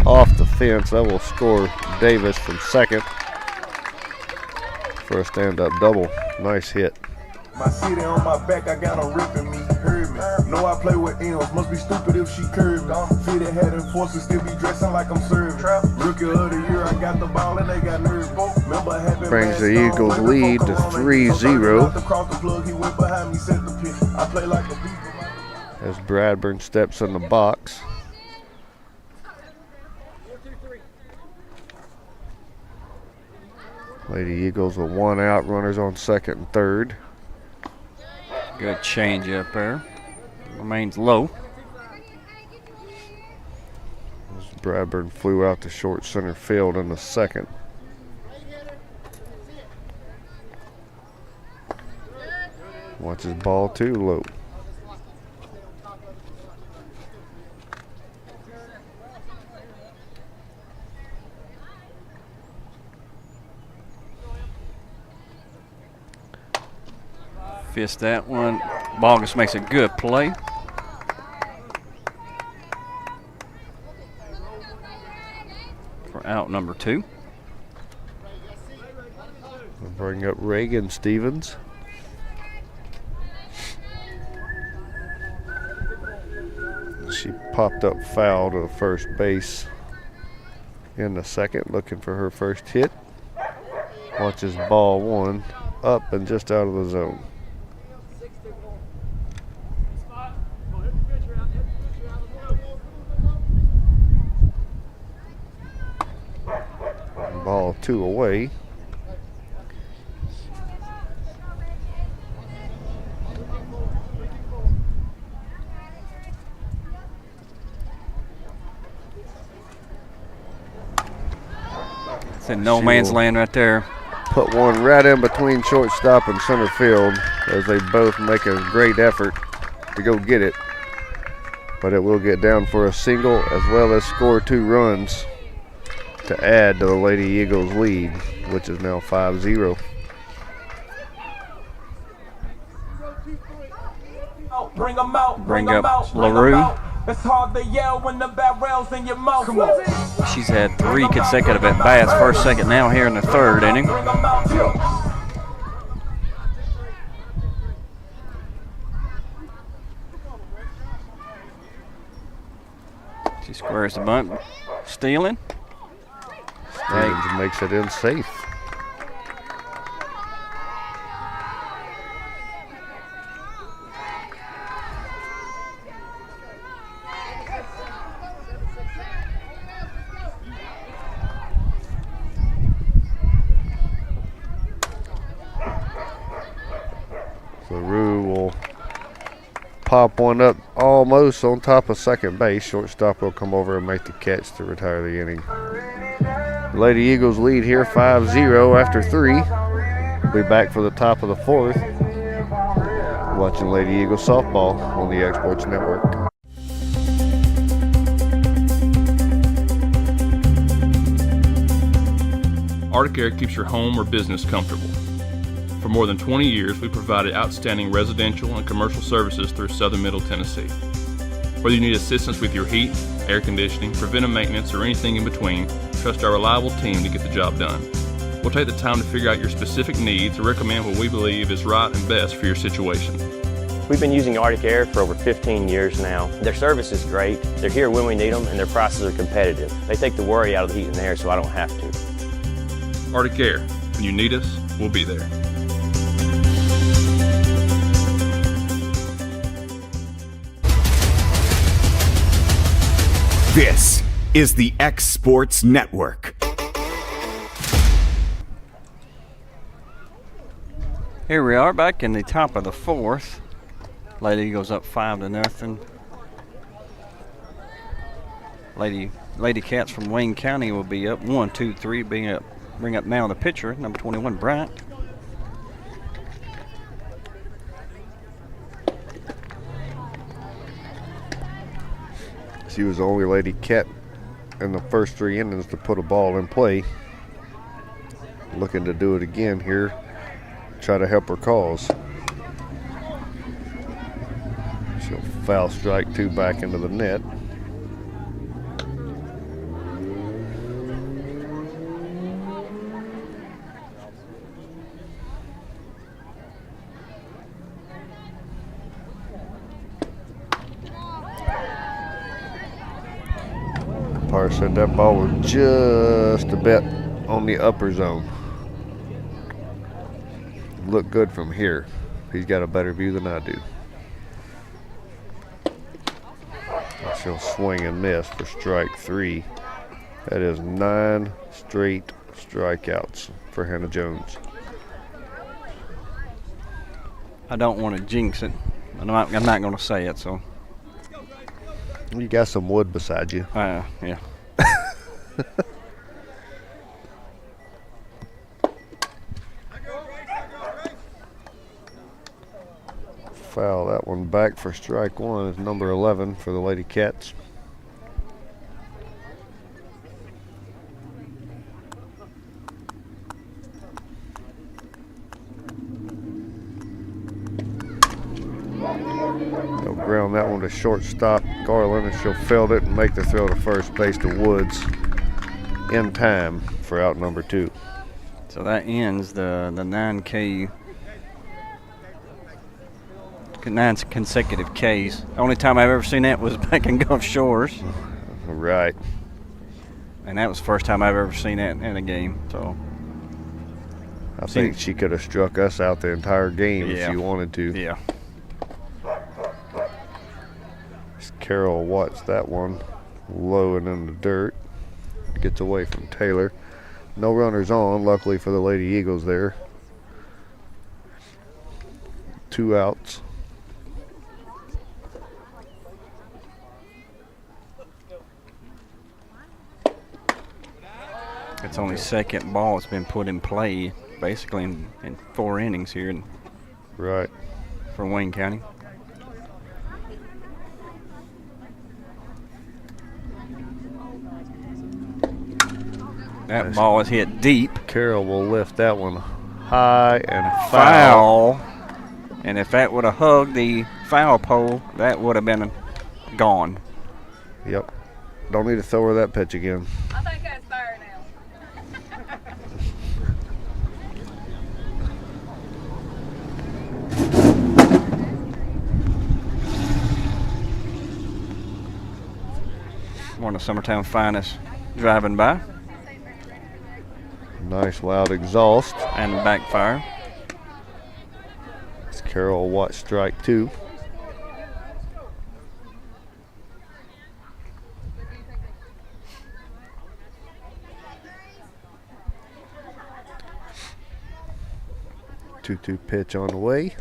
Speaker 12: Off the fence. That will score Davis from second for a stand-up double. Nice hit.
Speaker 3: My city on my back, I got her ripping me, heard me. Know I play with M's, must be stupid if she curved me. Fitted head and force to still be dressing like I'm serving. Rookie of the year, I got the ball and they got nerves.
Speaker 12: Brings the Eagles lead to 3-0. As Bradburn steps in the box. Lady Eagles with one out, runners on second and third.
Speaker 11: Good change up there. Remains low.
Speaker 12: As Bradburn flew out to short center field in the second. Watches ball two low.
Speaker 11: Fist that one. Bogus makes a good play. For out number two.
Speaker 12: We'll bring up Reagan Stevens. She popped up foul to the first base in the second, looking for her first hit. Watches ball one up and just out of the zone. Ball two away.
Speaker 11: It's in no man's land right there.
Speaker 12: put one right in between shortstop and center field as they both make a great effort to go get it. But it will get down for a single as well as score 2 runs to add to the Lady Eagles lead, which is now 5-0.
Speaker 11: Bring up LaRue. She's had 3 consecutive at-bats, first, second, now here in the 3rd inning. She squares the bunt. Stealing.
Speaker 12: Stevens makes it in safe. LaRue will pop one up almost on top of second base. Shortstop will come over and make the catch to retire the inning. Lady Eagles lead here 5-0 after 3. We'll be back for the top of the 4th. Watching Lady Eagles softball on the Exports Network.
Speaker 4: Arctic Air keeps your home or business comfortable. For more than 20 years, we provided outstanding residential and commercial services through southern Middle Tennessee. Whether you need assistance with your heat, air conditioning, preventive maintenance, or anything in between, trust our reliable team to get the job done. We'll take the time to figure out your specific needs and recommend what we believe is right and best for your situation.
Speaker 5: We've been using Arctic Air for over 15 years now. Their service is great, they're here when we need them, and their prices are competitive. They take the worry out of the heat and air so I don't have to.
Speaker 4: Arctic Air, when you need us, we'll be there.
Speaker 1: This is the X Sports Network.
Speaker 11: Here we are back in the top of the 4th. Lady Eagles up 5-0. Lady Cats from Wayne County will be up 1-2-3. Bring up now the pitcher, number 21, Bryant.
Speaker 12: She was the only Lady Cat in the first 3 innings to put a ball in play. Looking to do it again here. Try to help her cause. She'll foul strike 2 back into the net. Parr said that ball was just a bit on the upper zone. Look good from here. He's got a better view than I do. She'll swing and miss for strike 3. That is 9 straight strikeouts for Hannah Jones.
Speaker 11: I don't want to jinx it. I'm not going to say it, so.
Speaker 12: You got some wood beside you.
Speaker 11: Yeah.
Speaker 12: Foul that one back for strike 1 is number 11 for the Lady Cats. They'll ground that one to shortstop Garland, and she'll field it and make the throw to first base to Woods in time for out number 2.
Speaker 11: So that ends the 9 consecutive Ks. The only time I've ever seen that was back in Gulf Shores.
Speaker 12: Right.
Speaker 11: And that was the first time I've ever seen that in a game. So
Speaker 12: I think she could have struck us out the entire game if she wanted to.
Speaker 11: Yeah.
Speaker 12: Carroll watched that one low and in the dirt. Gets away from Taylor. No runners on, luckily for the Lady Eagles there. 2 outs.
Speaker 11: It's only second ball that's been put in play basically in 4 innings here.
Speaker 12: Right.
Speaker 11: For Wayne County. That ball is hit deep.
Speaker 12: Carroll will lift that one high and
Speaker 11: Foul. And if that would have hugged the foul pole, that would have been gone.
Speaker 12: Yep. Don't need to throw her that pitch again.
Speaker 6: I think that's fair now.
Speaker 11: One of Summertown finest driving by.
Speaker 12: Nice loud exhaust.
Speaker 11: And backfire.
Speaker 12: It's Carroll watch strike 2. Two pitch on the way.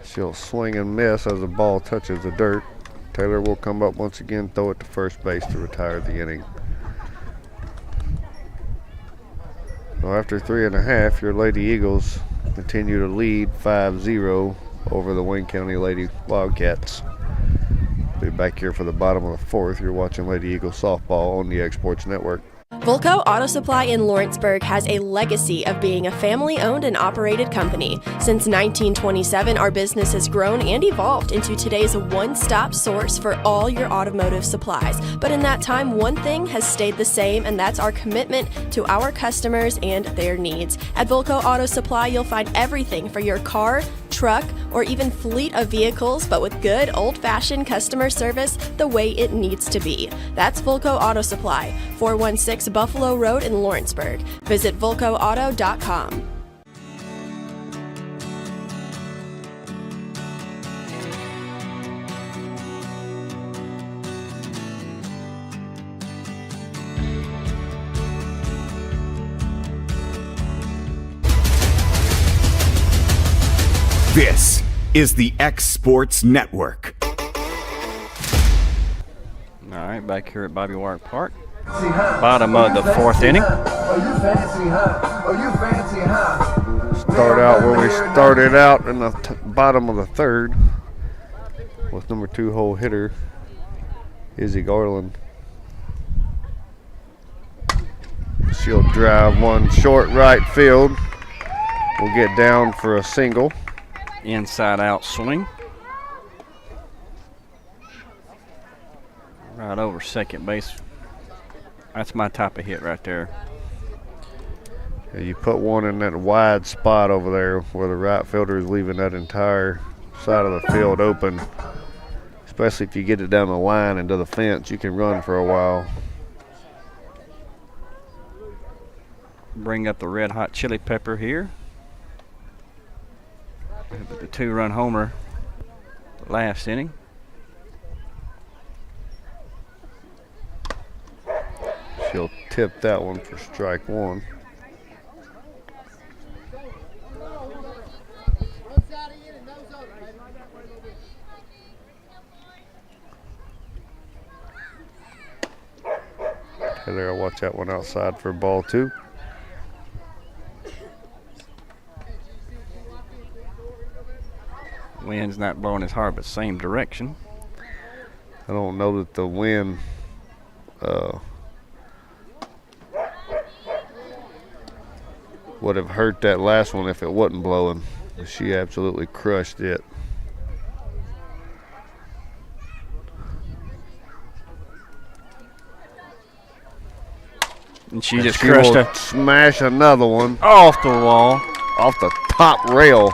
Speaker 12: She'll swing and miss as the ball touches the dirt. Taylor will come up once again, throw it to first base to retire the inning. So after 3.5, your Lady Eagles continue to lead 5-0 over the Wayne County Lady Wildcats. Be back here for the bottom of the 4th. You're watching Lady Eagles softball on the Exports Network.
Speaker 8: Volco Auto Supply in Lawrenceburg has a legacy of being a family-owned and operated company. Since 1927, our business has grown and evolved into today's one-stop source for all your automotive supplies. But in that time, one thing has stayed the same, and that's our commitment to our customers and their needs. At Volco Auto Supply, you'll find everything for your car, truck, or even fleet of vehicles, but with good old-fashioned customer service the way it needs to be. That's Volco Auto Supply, 416 Buffalo Road in Lawrenceburg. Visit volcoauto.com.
Speaker 1: This is the X Sports Network.
Speaker 11: All right, back here at Bobby Wyatt Park. Bottom of the 4th inning.
Speaker 12: Start out where we started out in the bottom of the 3rd with number 2 hole hitter Izzy Garland. She'll drive one short right field. We'll get down for a single.
Speaker 11: Inside out swing. Right over second base. That's my type of hit right there.
Speaker 12: Yeah, you put one in that wide spot over there where the right fielder is leaving that entire side of the field open. Especially if you get it down the line into the fence, you can run for a while.
Speaker 11: Bring up the red hot chili pepper here. The 2-run homer last inning.
Speaker 12: She'll tip that one for strike 1. Taylor will watch that one outside for ball 2.
Speaker 11: Wind's not blowing as hard, but same direction.
Speaker 12: I don't know that the wind would have hurt that last one if it wasn't blowing. She absolutely crushed it.
Speaker 11: And she just crushed it.
Speaker 12: Smash another one
Speaker 11: off the wall,
Speaker 12: off the top rail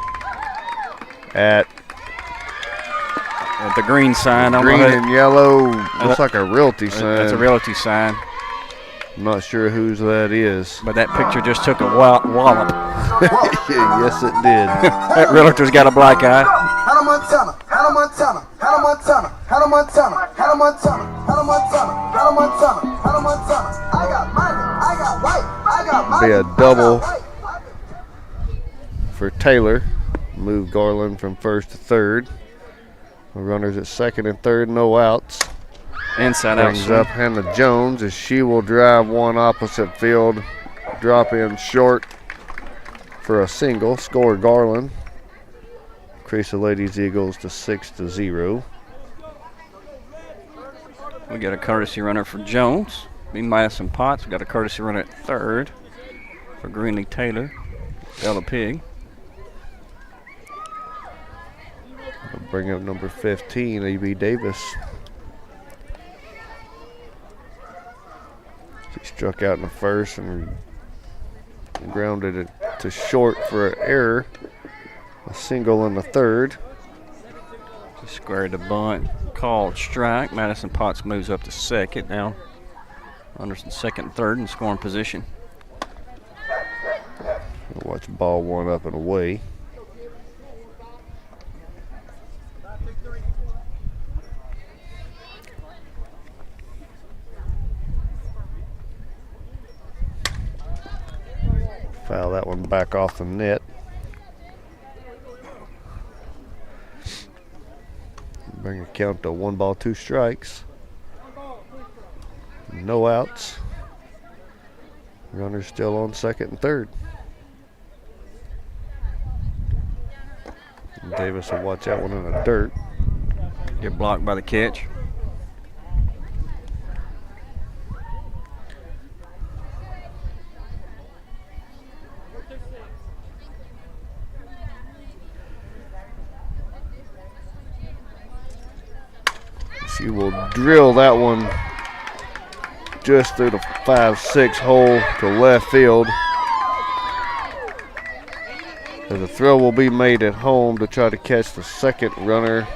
Speaker 12: at
Speaker 11: the green sign.
Speaker 12: Green and yellow. Looks like a realty sign.
Speaker 11: That's a realty sign.
Speaker 12: I'm not sure whose that is.
Speaker 11: But that picture just took a wallop.
Speaker 12: Yes, it did.
Speaker 11: That realtor's got a black eye.
Speaker 13: Hannah Montana, Hannah Montana, Hannah Montana, Hannah Montana, Hannah Montana, Hannah Montana, Hannah Montana, Hannah Montana. I got money, I got white, I got money.
Speaker 12: Be a double for Taylor. Move Garland from first to third. The runners at second and third, no outs.
Speaker 11: Inside out.
Speaker 12: Brings up Hannah Jones as she will drive one opposite field, drop in short for a single. Score Garland. Increase the Ladies Eagles to 6-0.
Speaker 11: We got a courtesy runner for Jones. Be Madison Potts. We got a courtesy runner at third for Greenlee Taylor. Ella Pig.
Speaker 12: We'll bring up number 15, A.B. Davis. She struck out in the first and grounded it to short for an error. A single in the third.
Speaker 11: She squared the bunt. Called strike. Madison Potts moves up to second. Now Anderson second and third in scoring position.
Speaker 12: We'll watch ball one up and away. Foul that one back off the net. Bring a count to 1 ball, 2 strikes. No outs. Runner still on second and third. And Davis will watch that one in the dirt.
Speaker 11: Get blocked by the catch.
Speaker 12: She will drill that one just through the 5-6 hole to left field. And the throw will be made at home to try to catch the second runner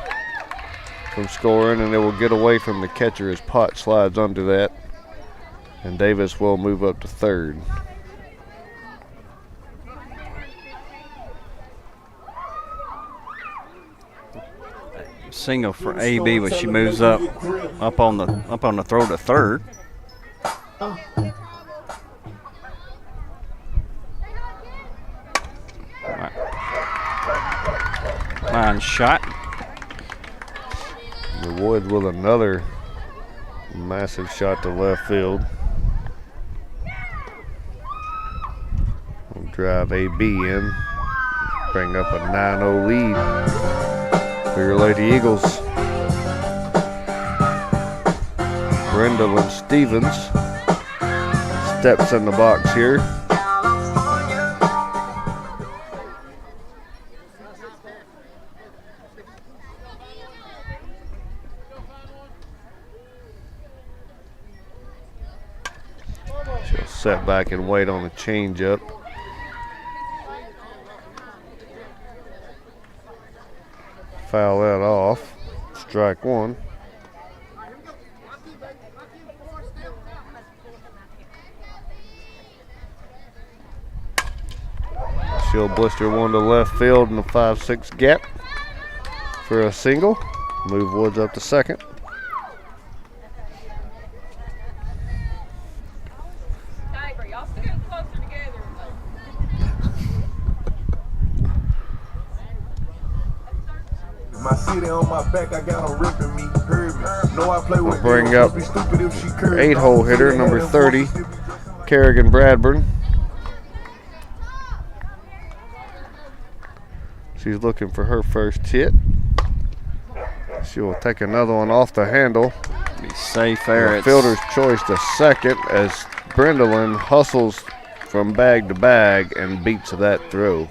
Speaker 12: from scoring, and it will get away from the catcher as Pot slides under that. And Davis will move up to third.
Speaker 11: Single for AB, but she moves up on the throw to third. Line shot.
Speaker 12: The Woods with another massive shot to left field. We'll drive AB in, bring up a 9-0 lead for your Lady Eagles. Brendolyn Stevens steps in the box here. She'll set back and wait on a changeup. Foul that off. Strike one. She'll blister one to left field in the 5-6 gap for a single. Move Woods up to second.
Speaker 3: My city on my back, I got them ripping me, heard me. Know I play with
Speaker 12: We'll bring up 8-hole hitter, number 30, Kerrigan Bradburn. She's looking for her first hit. She will take another one off the handle.
Speaker 11: Be safe there.
Speaker 12: Fielder's choice to second as Brendolyn hustles from bag to bag and beats that throw.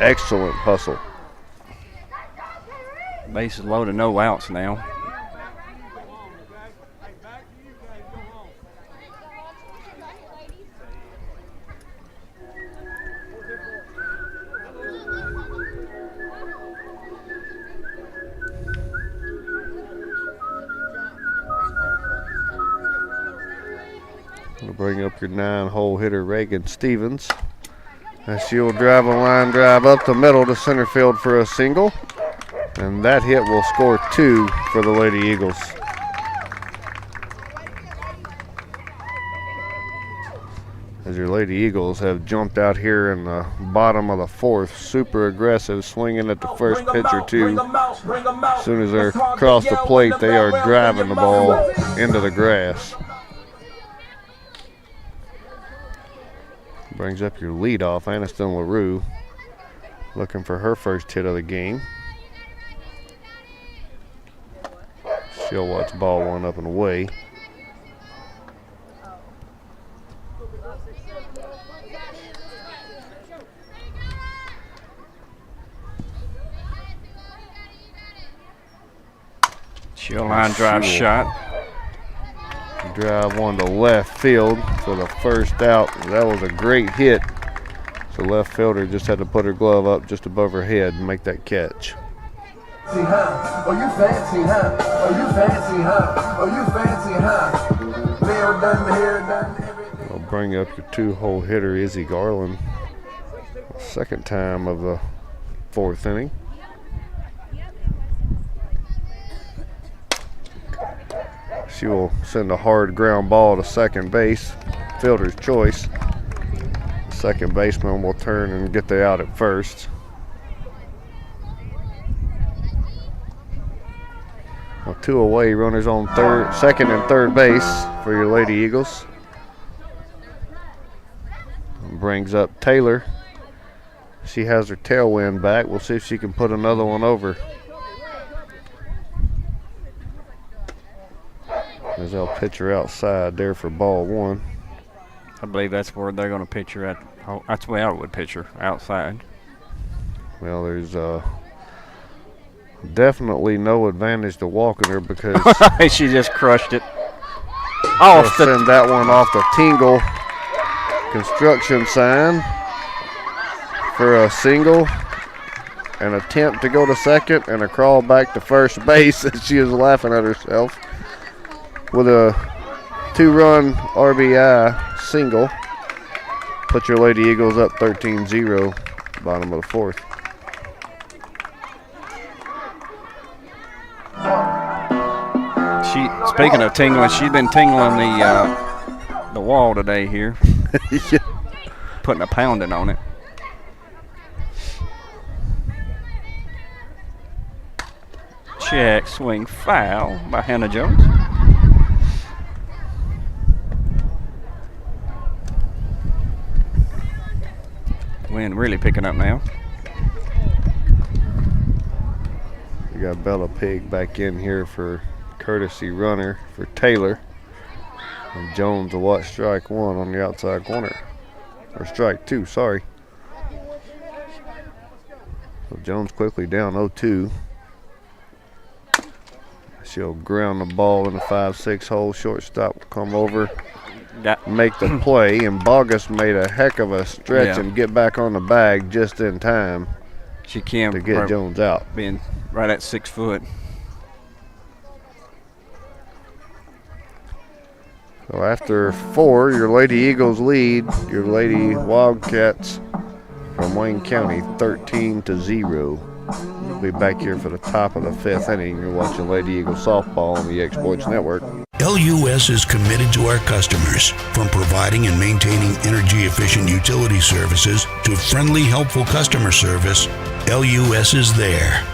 Speaker 12: Excellent hustle.
Speaker 11: Bases loaded, no outs now.
Speaker 12: We'll bring up your 9-hole hitter, Reagan Stevens. And she'll drive a line drive up the middle to center field for a single. And that hit will score 2 for the Lady Eagles. As your Lady Eagles have jumped out here in the bottom of the 4th, super aggressive, swinging at the first pitch or two. As soon as they're across the plate, they are driving the ball into the grass. Brings up your leadoff, Aniston LaRue, looking for her first hit of the game. She'll watch ball one up and away.
Speaker 11: She'll line drive shot.
Speaker 12: Drive one to left field for the first out. That was a great hit. So left fielder just had to put her glove up just above her head and make that catch.
Speaker 13: Oh, you fancy, huh? Oh, you fancy, huh? Oh, you fancy, huh? Nail done, hair done, everything.
Speaker 12: I'll bring up your 2-hole hitter, Izzy Garland. Second time of the 4th inning. She will send a hard ground ball to second base, fielder's choice. Second baseman will turn and get the out at first. Well, 2 away, runners on second and third base for your Lady Eagles. Brings up Taylor. She has her tailwind back. We'll see if she can put another one over. As they'll pitch her outside there for ball 1.
Speaker 11: I believe that's where they're going to pitch her at. Oh, that's where I would pitch her, outside.
Speaker 12: Well, there's definitely no advantage to walking her because
Speaker 11: she just crushed it.
Speaker 12: I'll send that one off the Tingle construction sign for a single, an attempt to go to second, and a crawl back to first base as she is laughing at herself. With a 2-run RBI single, put your Lady Eagles up 13-0, bottom of the 4th.
Speaker 11: Speaking of tingling, she's been tingling the wall today here.
Speaker 12: Yeah.
Speaker 11: Putting a pounding on it. Check, swing, foul by Hannah Jones. Wind really picking up now.
Speaker 12: We got Bella Pig back in here for courtesy runner for Taylor. And Jones will watch strike 1 on the outside corner. Or strike 2, sorry. So Jones quickly down 0-2. She'll ground the ball in the 5-6 hole. Shortstop will come over, make the play, and Bogus made a heck of a stretch and get back on the bag just in time.
Speaker 11: She can
Speaker 12: to get Jones out.
Speaker 11: Being right at 6 foot.
Speaker 12: So after 4, your Lady Eagles lead your Lady Wildcats from Wayne County 13-0. We'll be back here for the top of the 5th inning. You're watching Lady Eagles softball on the X-Sports Network.
Speaker 6: LUS is committed to our customers, from providing and maintaining energy-efficient utility services to friendly, helpful customer service. LUS is there.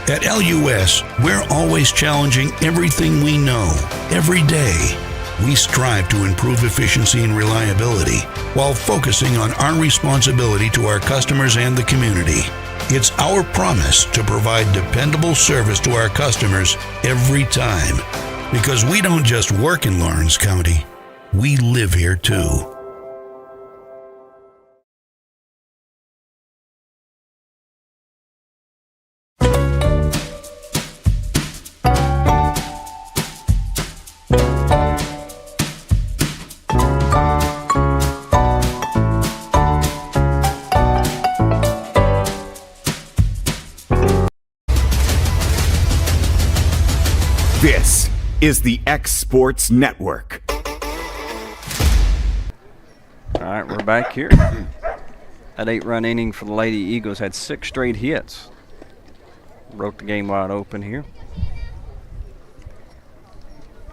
Speaker 6: At LUS, we're always challenging everything we know, every day. We strive to improve efficiency and reliability while focusing on our responsibility to our customers and the community. It's our promise to provide dependable service to our customers every time. Because we don't just work in Lawrence County, we live here too.
Speaker 1: This is the X Sports Network.
Speaker 11: All right, we're back here. That 8-run inning for the Lady Eagles had 6 straight hits. Broke the game wide open here.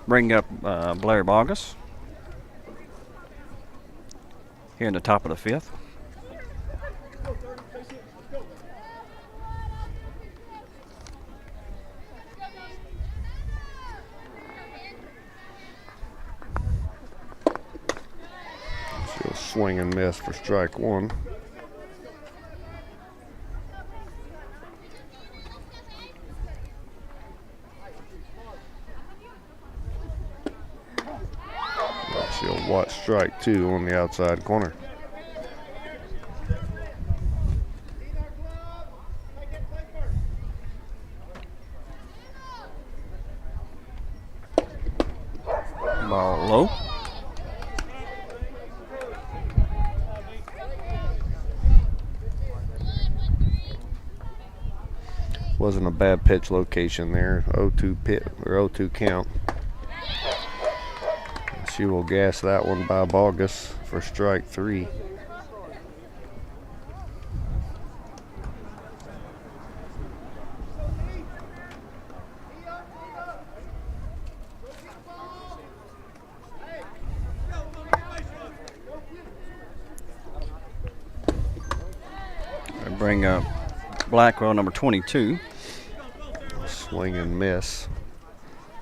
Speaker 11: Bring up Blair Bogus here in the top of the 5th.
Speaker 12: swing and miss for strike one. She'll watch strike two on the outside corner.
Speaker 11: Ball low.
Speaker 12: Wasn't a bad pitch location there. 0-2 pit or 0-2 count. She will gas that one by Bogus for strike three.
Speaker 11: They bring up Blackwell, number 22.
Speaker 12: Swing and miss.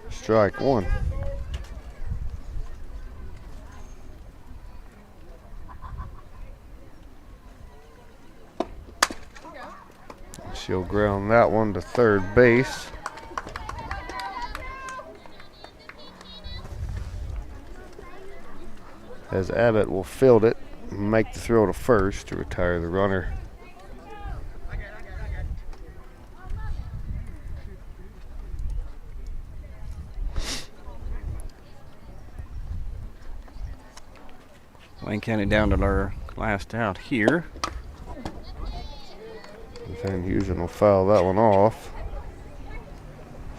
Speaker 12: Strike one. She'll ground that one to third base. As Abbott will field it, make the throw to first to retire the runner.
Speaker 11: Wayne County down to their last out here.
Speaker 12: Van Heusen will foul that one off.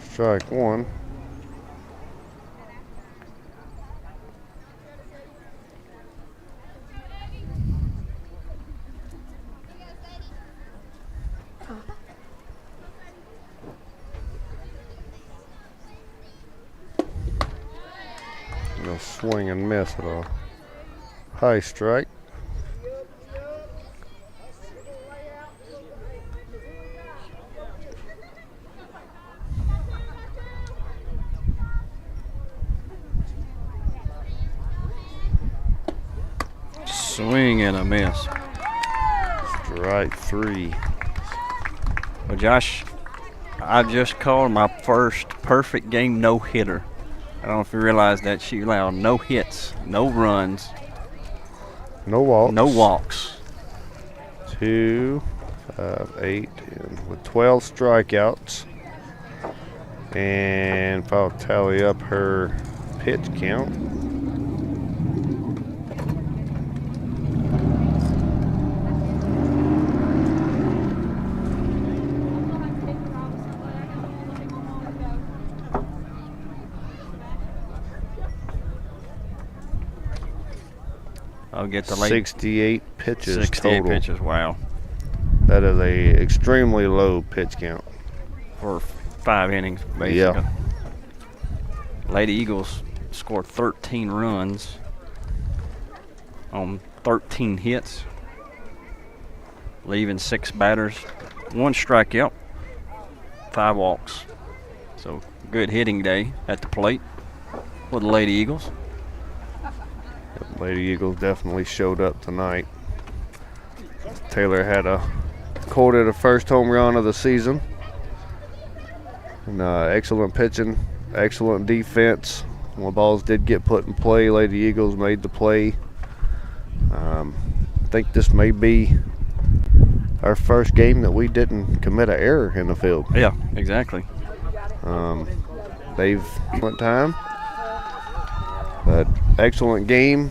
Speaker 12: Strike one. No swing and miss at a high strike.
Speaker 11: Swing and a miss.
Speaker 12: Strike three.
Speaker 11: Well, Josh, I just called my first perfect game no-hitter. I don't know if you realize that. She allowed no hits, no runs.
Speaker 12: No walks.
Speaker 11: No walks.
Speaker 12: 2, 5, 8, 10, with 12 strikeouts. And if I'll tally up her pitch count.
Speaker 11: I'll get the late
Speaker 12: 68 pitches
Speaker 11: 68
Speaker 12: total.
Speaker 11: pitches, wow.
Speaker 12: That is a extremely low pitch count.
Speaker 11: For 5 innings, basically.
Speaker 12: Yeah.
Speaker 11: Lady Eagles scored 13 runs on 13 hits, leaving 6 batters, 1 strikeout, 5 walks. So good hitting day at the plate for the Lady Eagles.
Speaker 12: Lady Eagles definitely showed up tonight. Taylor had recorded a first home run of the season. And excellent pitching, excellent defense. When balls did get put in play, Lady Eagles made the play. I think this may be our first game that we didn't commit an error in the field.
Speaker 11: Yeah, exactly.
Speaker 12: They've went time. But excellent game.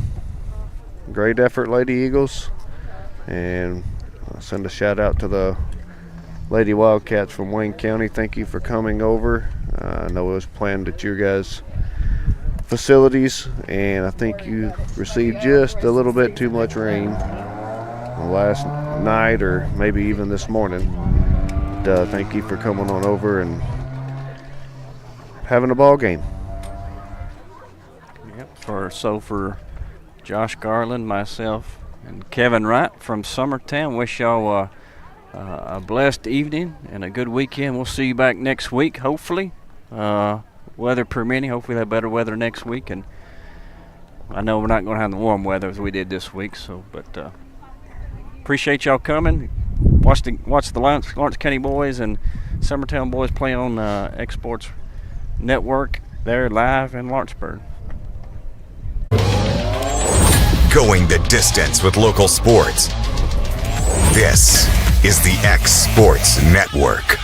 Speaker 12: Great effort, Lady Eagles. And I'll send a shout out to the Lady Wildcats from Wayne County. Thank you for coming over. I know it was planned at your guys' facilities, and I think you received just a little bit too much rain last night or maybe even this morning. But, thank you for coming on over and having a ball game.
Speaker 11: Yep. For Josh Garland, myself, and Kevin Wright from Summertown, wish y'all a blessed evening and a good weekend. We'll see you back next week, hopefully. Weather permitting. Hopefully we'll have better weather next week. And I know we're not going to have the warm weather as we did this week, so but appreciate y'all coming. Watch the Lawrence County boys and Summertown boys play on Exports Network. They're live in Lawrenceburg.
Speaker 1: Going the distance with local sports. This is the X Sports Network.